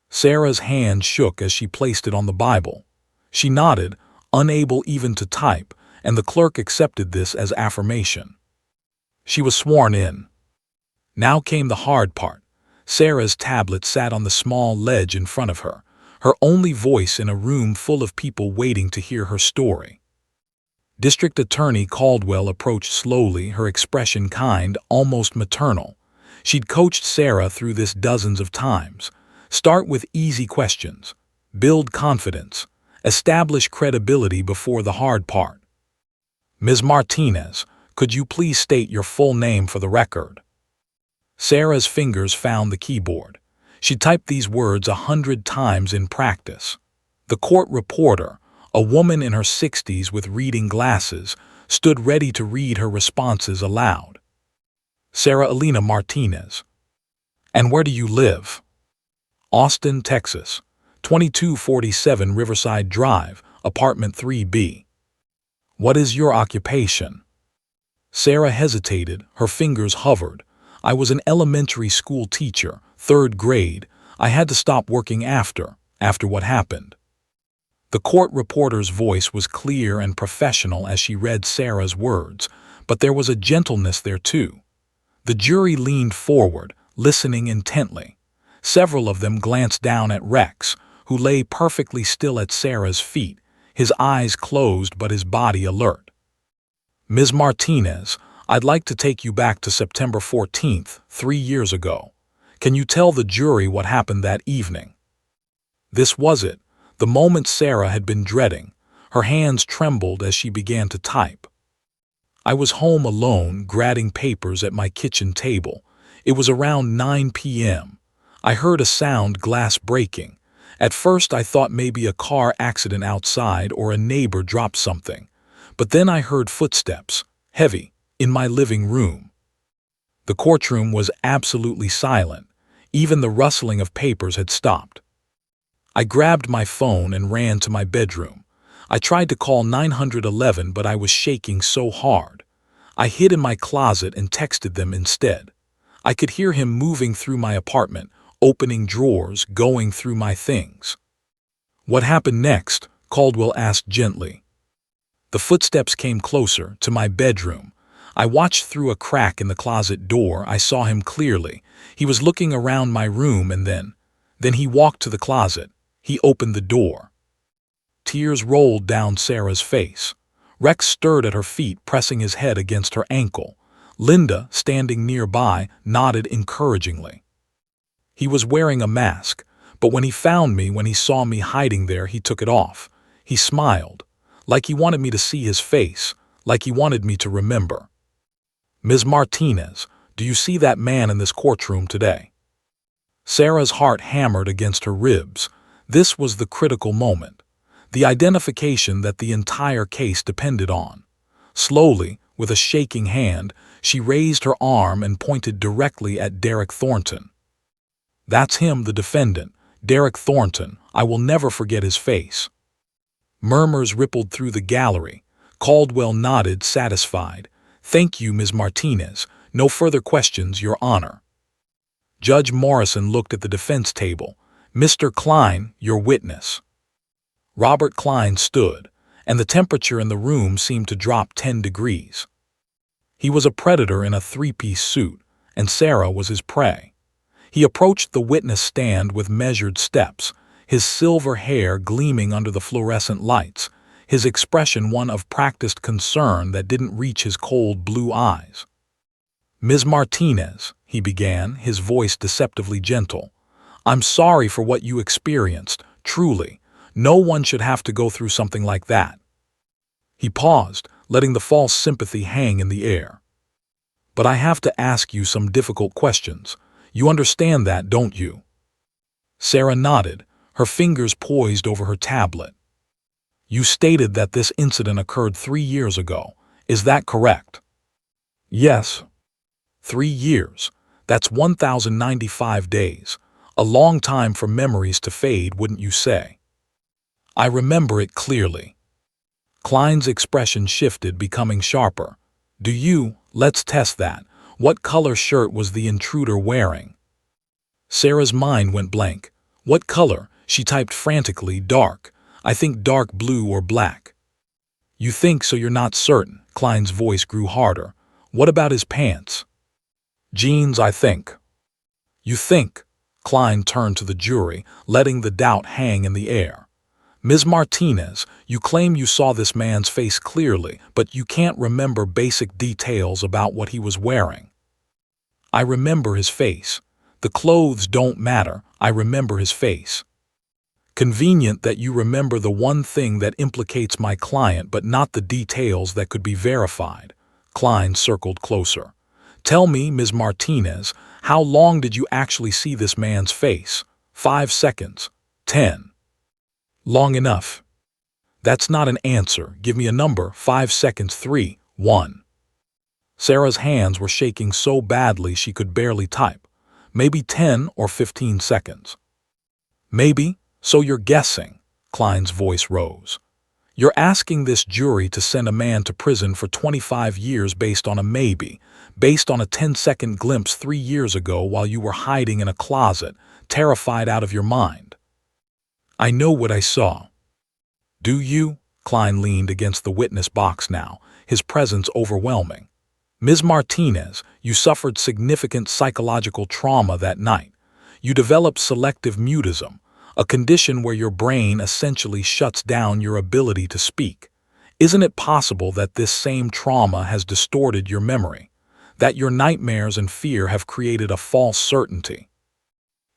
Sarah's hand shook as she placed it on the Bible. She nodded, unable even to type, and the clerk accepted this as affirmation. She was sworn in. Now came the hard part. Sarah's tablet sat on the small ledge in front of her, her only voice in a room full of people waiting to hear her story. District Attorney Caldwell approached slowly, her expression kind, almost maternal. She'd coached Sarah through this dozens of times. Start with easy questions. Build confidence. Establish credibility before the hard part. Ms. Martinez, could you please state your full name for the record? Sarah's fingers found the keyboard. She typed these words 100 times in practice. The court reporter, a woman in her 60s with reading glasses, stood ready to read her responses aloud. Sarah Elena Martinez. And where do you live? Austin, Texas. 2247 Riverside Drive, apartment 3B. What is your occupation? Sarah hesitated, her fingers hovered. I was an elementary school teacher, 3rd grade. I had to stop working after what happened. The court reporter's voice was clear and professional as she read Sarah's words, but there was a gentleness there too. The jury leaned forward, listening intently. Several of them glanced down at Rex, who lay perfectly still at Sarah's feet, his eyes closed but his body alert. Ms. Martinez, I'd like to take you back to September 14th, 3 years ago. Can you tell the jury what happened that evening? This was it. The moment Sarah had been dreading. Her hands trembled as she began to type. I was home alone, grading papers at my kitchen table. It was around 9 p.m. I heard a sound, glass breaking. At first I thought maybe a car accident outside or a neighbor dropped something. But then I heard footsteps, heavy, in my living room. The courtroom was absolutely silent. Even the rustling of papers had stopped. I grabbed my phone and ran to my bedroom. I tried to call 911, but I was shaking so hard. I hid in my closet and texted them instead. I could hear him moving through my apartment, opening drawers, going through my things. "What happened next?" Caldwell asked gently. The footsteps came closer, to my bedroom. I watched through a crack in the closet door. I saw him clearly. He was looking around my room and then he walked to the closet. He opened the door. Tears rolled down Sarah's face. Rex stirred at her feet, pressing his head against her ankle. Linda, standing nearby, nodded encouragingly. He was wearing a mask, but when he found me, when he saw me hiding there, he took it off. He smiled, like he wanted me to see his face, like he wanted me to remember. "Ms. Martinez, do you see that man in this courtroom today?" Sarah's heart hammered against her ribs. This was the critical moment, the identification that the entire case depended on. Slowly, with a shaking hand, she raised her arm and pointed directly at Derek Thornton. "That's him, the defendant, Derek Thornton. I will never forget his face." Murmurs rippled through the gallery. Caldwell nodded, satisfied. "Thank you, Ms. Martinez. No further questions, Your Honor." Judge Morrison looked at the defense table. "Mr. Klein, your witness." Robert Klein stood, and the temperature in the room seemed to drop 10 degrees. He was a predator in a three-piece suit, and Sarah was his prey. He approached the witness stand with measured steps, his silver hair gleaming under the fluorescent lights, his expression one of practiced concern that didn't reach his cold blue eyes. "Ms. Martinez," he began, his voice deceptively gentle, "I'm sorry for what you experienced, truly. No one should have to go through something like that." He paused, letting the false sympathy hang in the air. "But I have to ask you some difficult questions. You understand that, don't you?" Sarah nodded, her fingers poised over her tablet. "You stated that this incident occurred 3 years ago. Is that correct?" "Yes." 3 years. That's 1,095 days. A long time for memories to fade, wouldn't you say? "I remember it clearly." Klein's expression shifted, becoming sharper. Let's test that. What color shirt was the intruder wearing?" Sarah's mind went blank. "What color?" She typed frantically. "Dark. I think dark blue or black." "You think so, you're not certain." Klein's voice grew harder. "What about his pants?" "Jeans, I think." "You think?" Klein turned to the jury, letting the doubt hang in the air. "Ms. Martinez, you claim you saw this man's face clearly, but you can't remember basic details about what he was wearing." "I remember his face. The clothes don't matter. I remember his face." "Convenient that you remember the one thing that implicates my client, but not the details that could be verified." Klein circled closer. "Tell me, Ms. Martinez, how long did you actually see this man's face? 5 seconds? 10? Long enough." "That's not an answer. Give me a number. 5 seconds. 3, 1. Sarah's hands were shaking so badly she could barely type. "Maybe 10 or 15 seconds. "Maybe? So you're guessing?" Klein's voice rose. "You're asking this jury to send a man to prison for 25 years based on a maybe, based on a 10-second glimpse 3 years ago while you were hiding in a closet, terrified out of your mind." "I know what I saw." "Do you?" Klein leaned against the witness box now, his presence overwhelming. "Ms. Martinez, you suffered significant psychological trauma that night. You developed selective mutism, a condition where your brain essentially shuts down your ability to speak. Isn't it possible that this same trauma has distorted your memory, that your nightmares and fear have created a false certainty?"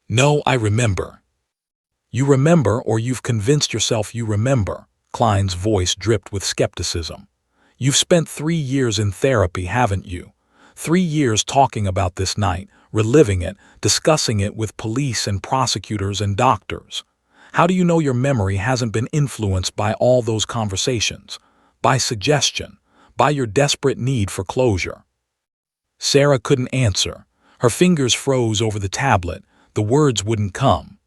"No, I remember." "You remember, or you've convinced yourself you remember?" Klein's voice dripped with skepticism. "You've spent 3 years in therapy, haven't you? 3 years talking about this night, reliving it, discussing it with police and prosecutors and doctors. How do you know your memory hasn't been influenced by all those conversations, by suggestion, by your desperate need for closure? Sarah couldn't answer. Her fingers froze over the tablet. The words wouldn't come.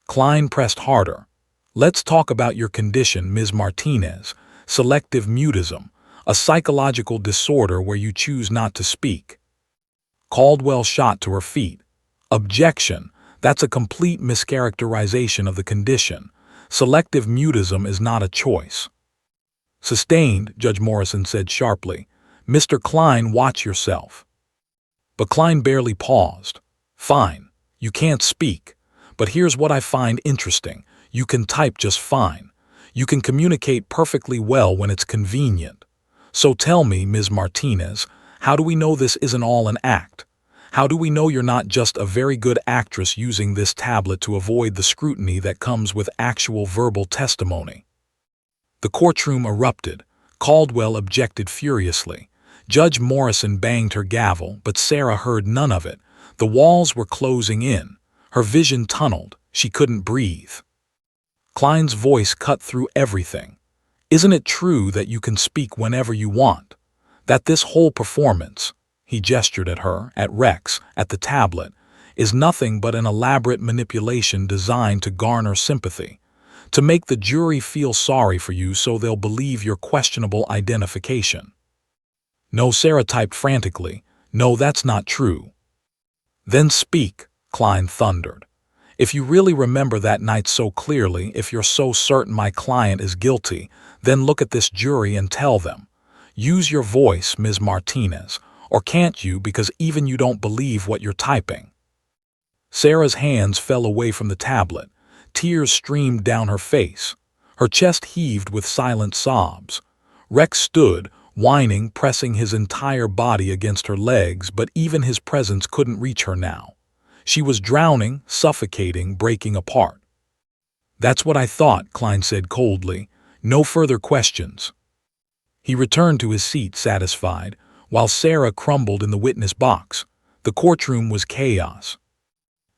Klein pressed harder. Let's talk about your condition, Ms. Martinez. Selective mutism, a psychological disorder where you choose not to speak. Caldwell shot to her feet. Objection. That's a complete mischaracterization of the condition. Selective mutism is not a choice. Sustained, Judge Morrison said sharply. Mr. Klein, watch yourself. But Klein barely paused. Fine, you can't speak. But here's what I find interesting. You can type just fine. You can communicate perfectly well when it's convenient. So tell me, Ms. Martinez, how do we know this isn't all an act? How do we know you're not just a very good actress using this tablet to avoid the scrutiny that comes with actual verbal testimony? The courtroom erupted. Caldwell objected furiously. Judge Morrison banged her gavel, but Sarah heard none of it. The walls were closing in. Her vision tunneled. She couldn't breathe. Klein's voice cut through everything. Isn't it true that you can speak whenever you want? That this whole performance, he gestured at her, at Rex, at the tablet, is nothing but an elaborate manipulation designed to garner sympathy, to make the jury feel sorry for you so they'll believe your questionable identification? No, Sarah typed frantically. No, that's not true. Then speak, Klein thundered. If you really remember that night so clearly, if you're so certain my client is guilty, then look at this jury and tell them. Use your voice, Ms. Martinez, or can't you because even you don't believe what you're typing? Sarah's hands fell away from the tablet. Tears streamed down her face. Her chest heaved with silent sobs. Rex stood, whining, pressing his entire body against her legs, but even his presence couldn't reach her now. She was drowning, suffocating, breaking apart. That's what I thought, Klein said coldly. No further questions. He returned to his seat, satisfied, while Sarah crumbled in the witness box. The courtroom was chaos.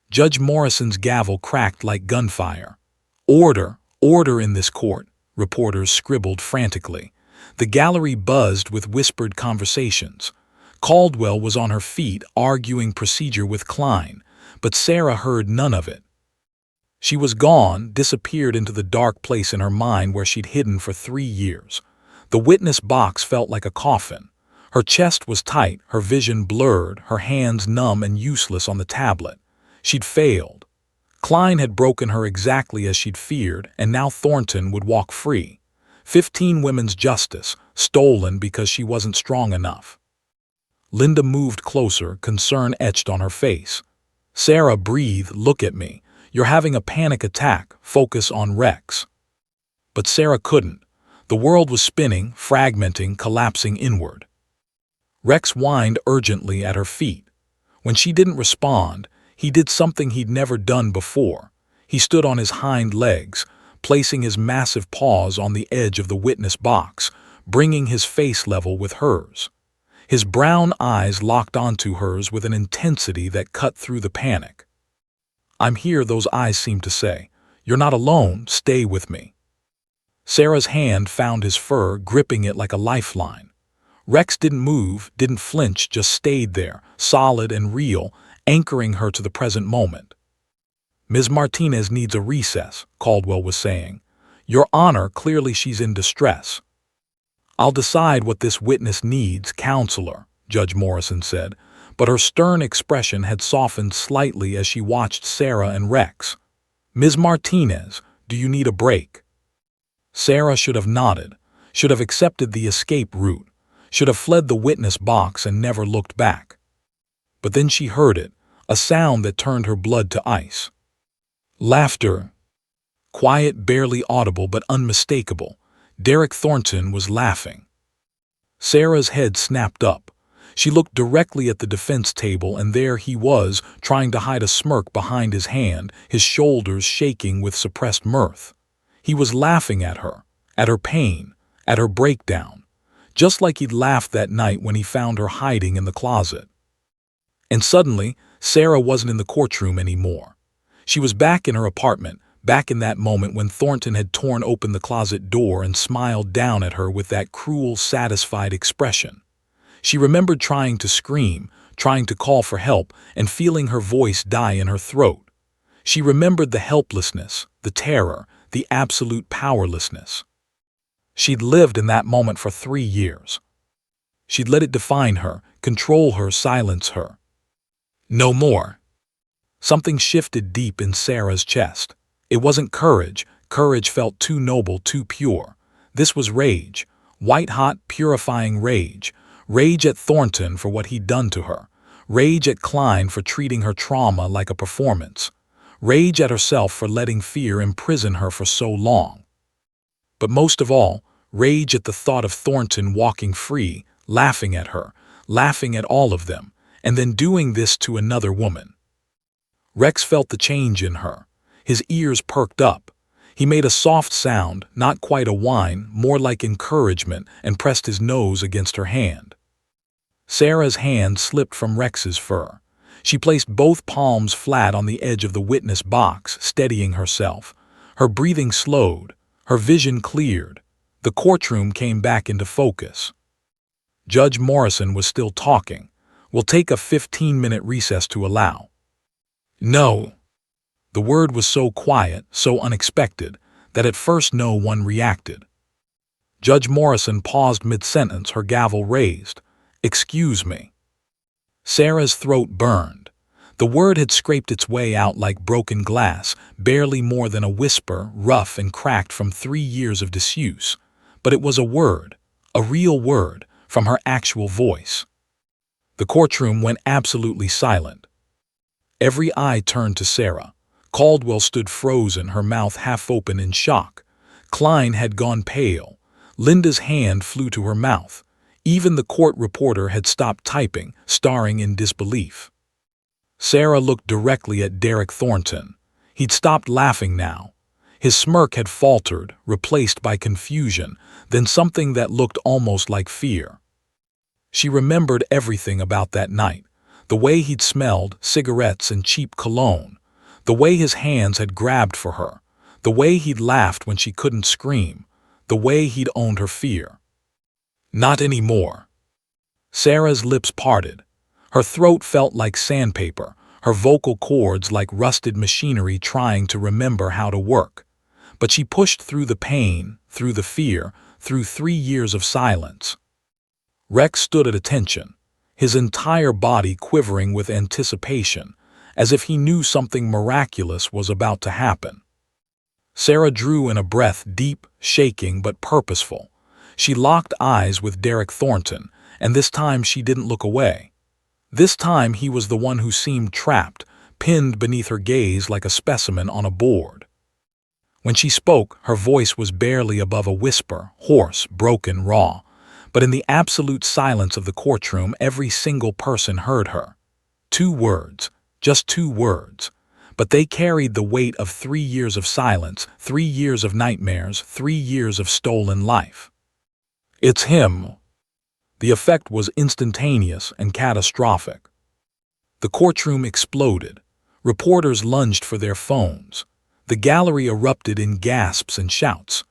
Judge Morrison's gavel cracked like gunfire. Order, order in this court, reporters scribbled frantically. The gallery buzzed with whispered conversations. Caldwell was on her feet, arguing procedure with Klein, but Sarah heard none of it. She was gone, disappeared into the dark place in her mind where she'd hidden for 3 years. The witness box felt like a coffin. Her chest was tight, her vision blurred, her hands numb and useless on the tablet. She'd failed. Klein had broken her exactly as she'd feared, and now Thornton would walk free. 15 women's justice, stolen because she wasn't strong enough. Linda moved closer, concern etched on her face. Sarah, breathe, look at me. You're having a panic attack, focus on Rex. But Sarah couldn't. The world was spinning, fragmenting, collapsing inward. Rex whined urgently at her feet. When she didn't respond, he did something he'd never done before. He stood on his hind legs, placing his massive paws on the edge of the witness box, bringing his face level with hers. His brown eyes locked onto hers with an intensity that cut through the panic. I'm here, those eyes seemed to say. You're not alone, stay with me. Sarah's hand found his fur, gripping it like a lifeline. Rex didn't move, didn't flinch, just stayed there, solid and real, anchoring her to the present moment. Ms. Martinez needs a recess, Caldwell was saying. Your Honor, clearly she's in distress. I'll decide what this witness needs, counselor, Judge Morrison said, but her stern expression had softened slightly as she watched Sarah and Rex. Ms. Martinez, do you need a break? Sarah should have nodded, should have accepted the escape route, should have fled the witness box and never looked back. But then she heard it, a sound that turned her blood to ice. Laughter. Quiet, barely audible, but unmistakable. Derek Thornton was laughing. Sarah's head snapped up. She looked directly at the defense table, and there he was, trying to hide a smirk behind his hand, his shoulders shaking with suppressed mirth. He was laughing at her pain, at her breakdown, just like he'd laughed that night when he found her hiding in the closet. And suddenly, Sarah wasn't in the courtroom anymore. She was back in her apartment, back in that moment when Thornton had torn open the closet door and smiled down at her with that cruel, satisfied expression. She remembered trying to scream, trying to call for help, and feeling her voice die in her throat. She remembered the helplessness, the terror, the absolute powerlessness. She'd lived in that moment for 3 years. She'd let it define her, control her, silence her. No more. Something shifted deep in Sarah's chest. It wasn't courage. Courage felt too noble, too pure. This was rage. White-hot, purifying rage. Rage at Thornton for what he'd done to her. Rage at Klein for treating her trauma like a performance. Rage at herself for letting fear imprison her for so long. But most of all, rage at the thought of Thornton walking free, laughing at her, laughing at all of them, and then doing this to another woman. Rex felt the change in her. His ears perked up. He made a soft sound, not quite a whine, more like encouragement, and pressed his nose against her hand. Sarah's hand slipped from Rex's fur. She placed both palms flat on the edge of the witness box, steadying herself. Her breathing slowed. Her vision cleared. The courtroom came back into focus. Judge Morrison was still talking. "We'll take a 15-minute recess to allow." "No." The word was so quiet, so unexpected, that at first no one reacted. Judge Morrison paused mid-sentence, her gavel raised. "Excuse me." Sarah's throat burned. The word had scraped its way out like broken glass, barely more than a whisper, rough and cracked from 3 years of disuse. But it was a word, a real word, from her actual voice. The courtroom went absolutely silent. Every eye turned to Sarah. Caldwell stood frozen, her mouth half open in shock. Klein had gone pale. Linda's hand flew to her mouth. Even the court reporter had stopped typing, staring in disbelief. Sarah looked directly at Derek Thornton. He'd stopped laughing now. His smirk had faltered, replaced by confusion, then something that looked almost like fear. She remembered everything about that night. The way he'd smelled, cigarettes and cheap cologne. The way his hands had grabbed for her. The way he'd laughed when she couldn't scream. The way he'd owned her fear. Not anymore. Sarah's lips parted. Her throat felt like sandpaper, her vocal cords like rusted machinery trying to remember how to work. But she pushed through the pain, through the fear, through 3 years of silence. Rex stood at attention, his entire body quivering with anticipation, as if he knew something miraculous was about to happen. Sarah drew in a breath, deep, shaking but purposeful. She locked eyes with Derek Thornton, and this time she didn't look away. This time he was the one who seemed trapped, pinned beneath her gaze like a specimen on a board. When she spoke, her voice was barely above a whisper, hoarse, broken, raw. But in the absolute silence of the courtroom, every single person heard her. 2 words, just 2 words. But they carried the weight of 3 years of silence, 3 years of nightmares, 3 years of stolen life. "It's him." The effect was instantaneous and catastrophic. The courtroom exploded. Reporters lunged for their phones. The gallery erupted in gasps and shouts.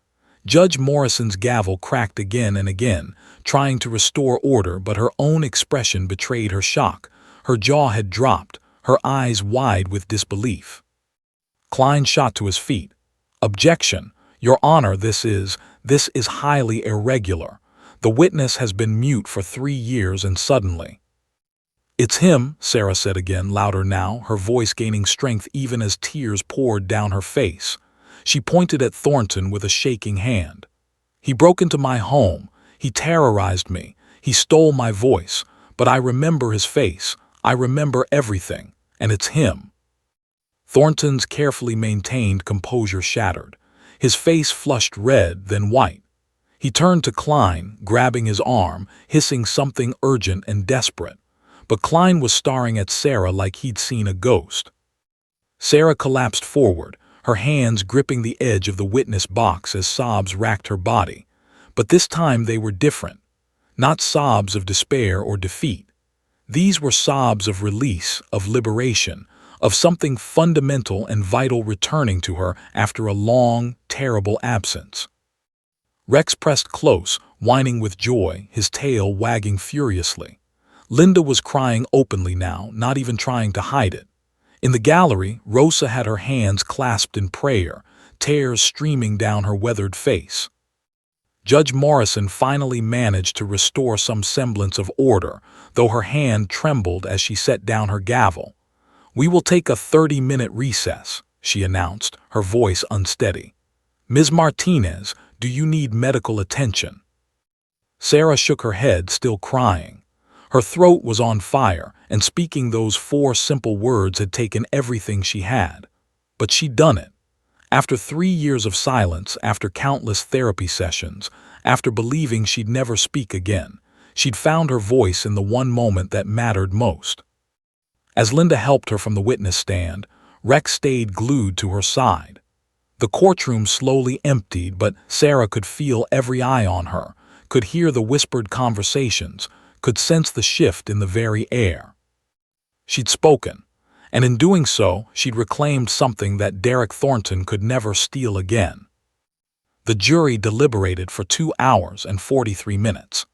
Judge Morrison's gavel cracked again and again, trying to restore order, but her own expression betrayed her shock. Her jaw had dropped, her eyes wide with disbelief. Klein shot to his feet. "Objection! Your Honor, this is highly irregular. The witness has been mute for 3 years and suddenly—" "It's him," Sarah said again, louder now, her voice gaining strength even as tears poured down her face. She pointed at Thornton with a shaking hand. "He broke into my home. He terrorized me. He stole my voice. But I remember his face. I remember everything. And it's him." Thornton's carefully maintained composure shattered. His face flushed red, then white. He turned to Klein, grabbing his arm, hissing something urgent and desperate. But Klein was staring at Sarah like he'd seen a ghost. Sarah collapsed forward, her hands gripping the edge of the witness box as sobs racked her body. But this time they were different. Not sobs of despair or defeat. These were sobs of release, of liberation, of something fundamental and vital returning to her after a long, terrible absence. Rex pressed close, whining with joy, his tail wagging furiously. Linda was crying openly now, not even trying to hide it. In the gallery, Rosa had her hands clasped in prayer, tears streaming down her weathered face. Judge Morrison finally managed to restore some semblance of order, though her hand trembled as she set down her gavel. "We will take a 30-minute recess," she announced, her voice unsteady. "Ms. Martinez, do you need medical attention?" Sarah shook her head, still crying. Her throat was on fire, and speaking those 4 simple words had taken everything she had. But she'd done it. After 3 years of silence, after countless therapy sessions, after believing she'd never speak again, she'd found her voice in the one moment that mattered most. As Linda helped her from the witness stand, Rex stayed glued to her side. The courtroom slowly emptied, but Sarah could feel every eye on her, could hear the whispered conversations, could sense the shift in the very air. She'd spoken, and in doing so, she'd reclaimed something that Derek Thornton could never steal again. The jury deliberated for 2 hours and 43 minutes.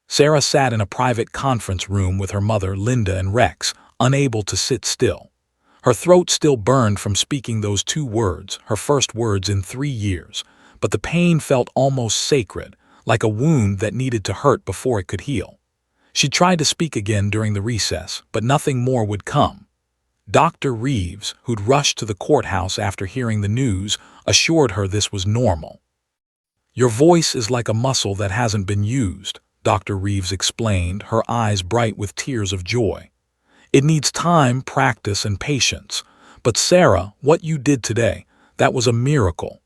Sarah sat in a private conference room with her mother, Linda, and Rex, unable to sit still. Her throat still burned from speaking those 2 words, her first words in 3 years, but the pain felt almost sacred, like a wound that needed to hurt before it could heal. She tried to speak again during the recess, but nothing more would come. Dr. Reeves, who'd rushed to the courthouse after hearing the news, assured her this was normal. "Your voice is like a muscle that hasn't been used," Dr. Reeves explained, her eyes bright with tears of joy. "It needs time, practice, and patience. But Sarah, what you did today, that was a miracle."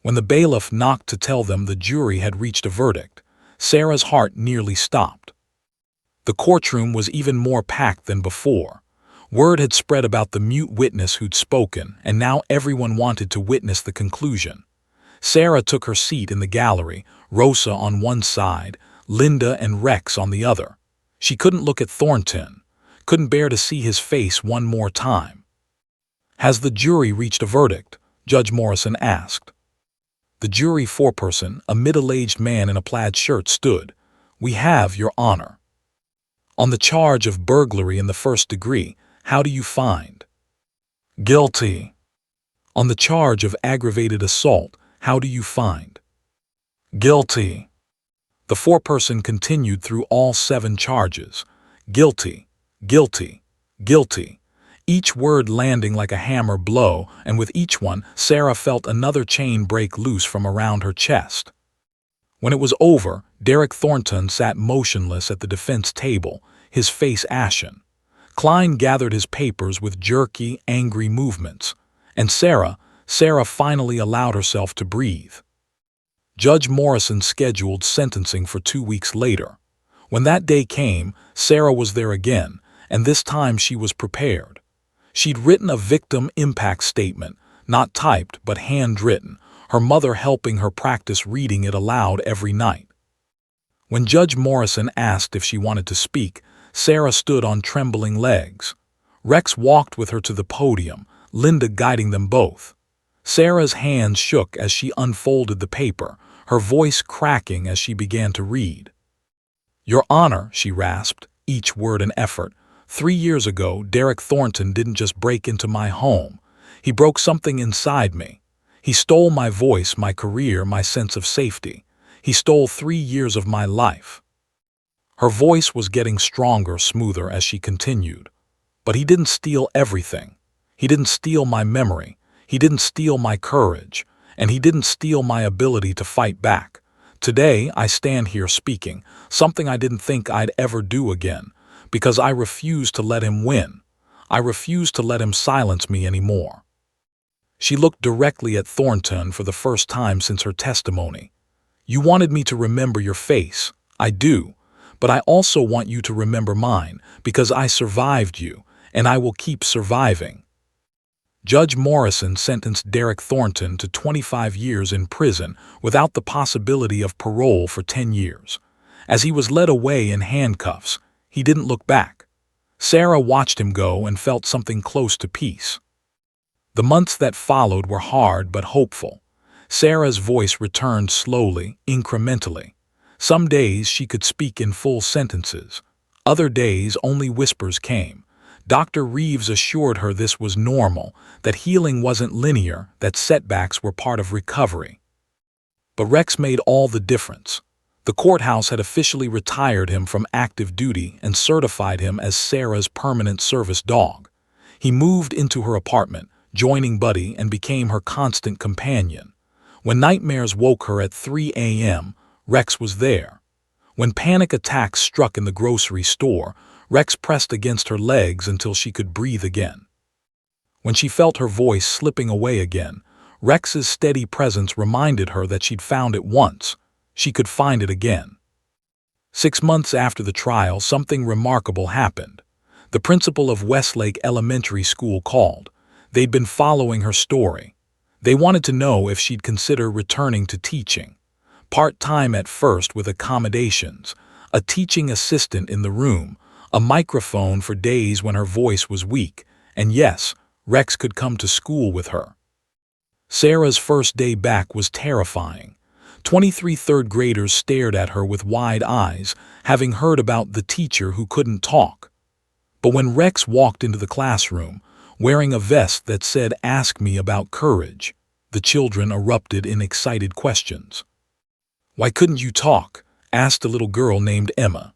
When the bailiff knocked to tell them the jury had reached a verdict, Sarah's heart nearly stopped. The courtroom was even more packed than before. Word had spread about the mute witness who'd spoken, and now everyone wanted to witness the conclusion. Sarah took her seat in the gallery, Rosa on one side, Linda and Rex on the other. She couldn't look at Thornton, couldn't bear to see his face one more time. "Has the jury reached a verdict?" Judge Morrison asked. The jury foreperson, a middle-aged man in a plaid shirt, stood. "We have, Your Honor." "On the charge of burglary in the first degree, how do you find?" "Guilty." "On the charge of aggravated assault, how do you find?" "Guilty." The foreperson continued through all 7 charges. Guilty, guilty, guilty. Each word landing like a hammer blow, and with each one, Sarah felt another chain break loose from around her chest. When it was over, Derek Thornton sat motionless at the defense table, his face ashen. Klein gathered his papers with jerky, angry movements, and Sarah finally allowed herself to breathe. Judge Morrison scheduled sentencing for 2 weeks later. When that day came, Sarah was there again, and this time she was prepared. She'd written a victim impact statement, not typed but handwritten, her mother helping her practice reading it aloud every night. When Judge Morrison asked if she wanted to speak, Sarah stood on trembling legs. Rex walked with her to the podium, Linda guiding them both. Sarah's hands shook as she unfolded the paper, her voice cracking as she began to read. "Your Honor," she rasped, each word an effort, "3 years ago, Derek Thornton didn't just break into my home. He broke something inside me. He stole my voice, my career, my sense of safety. He stole 3 years of my life." Her voice was getting stronger, smoother as she continued. "But he didn't steal everything. He didn't steal my memory. He didn't steal my courage. And he didn't steal my ability to fight back. Today, I stand here speaking, something I didn't think I'd ever do again, because I refuse to let him win. I refuse to let him silence me anymore." She looked directly at Thornton for the first time since her testimony. "You wanted me to remember your face. I do. But I also want you to remember mine, because I survived you, and I will keep surviving." Judge Morrison sentenced Derek Thornton to 25 years in prison without the possibility of parole for 10 years. As he was led away in handcuffs, He didn't look back. Sarah watched him go and felt something close to peace. The months that followed were hard but hopeful. Sarah's voice returned slowly, incrementally. Some days she could speak in full sentences. Other days only whispers came. Dr. Reeves assured her this was normal, that healing wasn't linear, that setbacks were part of recovery. But Rex made all the difference. The courthouse had officially retired him from active duty and certified him as Sarah's permanent service dog. He moved into her apartment, joining Buddy, and became her constant companion. When nightmares woke her at 3 a.m., Rex was there. When panic attacks struck in the grocery store, Rex pressed against her legs until she could breathe again. When she felt her voice slipping away again, Rex's steady presence reminded her that she'd found it once. She could find it again. 6 months after the trial, something remarkable happened. The principal of Westlake Elementary School called. They'd been following her story. They wanted to know if she'd consider returning to teaching. Part-time at first with accommodations, a teaching assistant in the room, a microphone for days when her voice was weak, and yes, Rex could come to school with her. Sarah's first day back was terrifying. 23 third graders stared at her with wide eyes, having heard about the teacher who couldn't talk. But when Rex walked into the classroom, wearing a vest that said, "Ask me about courage," the children erupted in excited questions. "Why couldn't you talk?" asked a little girl named Emma.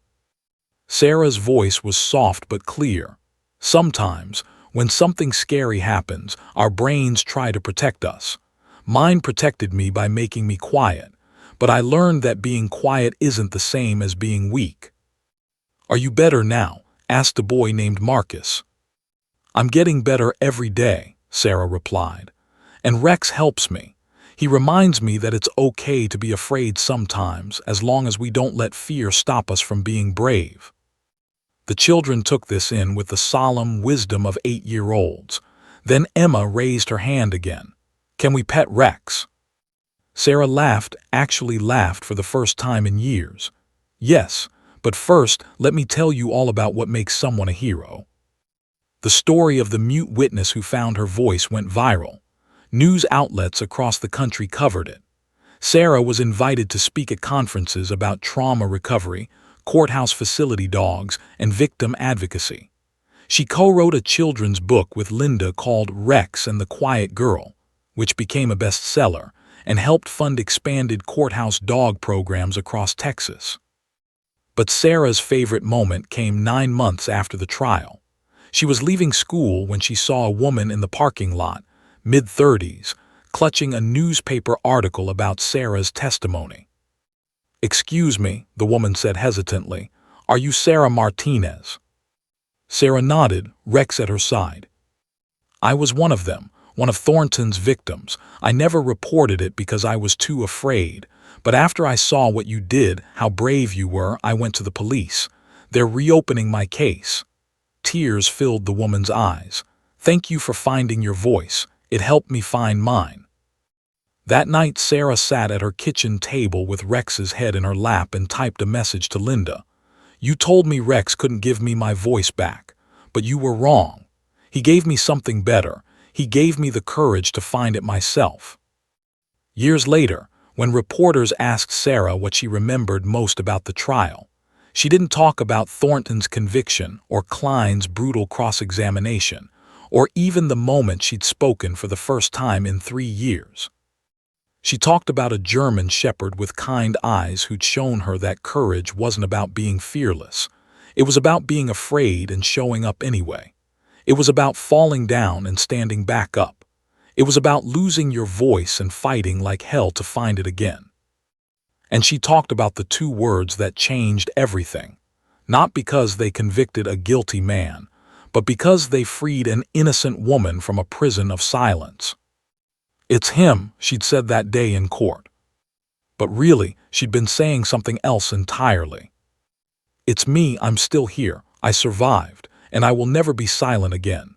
Sarah's voice was soft but clear. "Sometimes, when something scary happens, our brains try to protect us. Mine protected me by making me quiet, but I learned that being quiet isn't the same as being weak." "Are you better now?" asked a boy named Marcus. "I'm getting better every day," Sarah replied. "And Rex helps me. He reminds me that it's okay to be afraid sometimes, as long as we don't let fear stop us from being brave." The children took this in with the solemn wisdom of 8-year-olds. Then Emma raised her hand again. "Can we pet Rex?" Sarah laughed, actually laughed for the first time in years. "Yes, but first, let me tell you all about what makes someone a hero." The story of the mute witness who found her voice went viral. News outlets across the country covered it. Sarah was invited to speak at conferences about trauma recovery, courthouse facility dogs, and victim advocacy. She co-wrote a children's book with Linda called Rex and the Quiet Girl, which became a bestseller, and helped fund expanded courthouse dog programs across Texas. But Sarah's favorite moment came 9 months after the trial. She was leaving school when she saw a woman in the parking lot, mid-30s, clutching a newspaper article about Sarah's testimony. "Excuse me," the woman said hesitantly, "are you Sarah Martinez?" Sarah nodded, Rex at her side. "I was one of them, one of Thornton's victims. I never reported it because I was too afraid. But after I saw what you did, how brave you were, I went to the police. They're reopening my case." Tears filled the woman's eyes. "Thank you for finding your voice. It helped me find mine." That night, Sarah sat at her kitchen table with Rex's head in her lap and typed a message to Linda. "You told me Rex couldn't give me my voice back, but you were wrong. He gave me something better. He gave me the courage to find it myself." Years later, when reporters asked Sarah what she remembered most about the trial, she didn't talk about Thornton's conviction or Klein's brutal cross-examination, or even the moment she'd spoken for the first time in 3 years. She talked about a German shepherd with kind eyes who'd shown her that courage wasn't about being fearless. It was about being afraid and showing up anyway. It was about falling down and standing back up. It was about losing your voice and fighting like hell to find it again. And she talked about the 2 words that changed everything, not because they convicted a guilty man, but because they freed an innocent woman from a prison of silence. "It's him," she'd said that day in court. But really, she'd been saying something else entirely. "It's me, I'm still here, I survived, and I will never be silent again."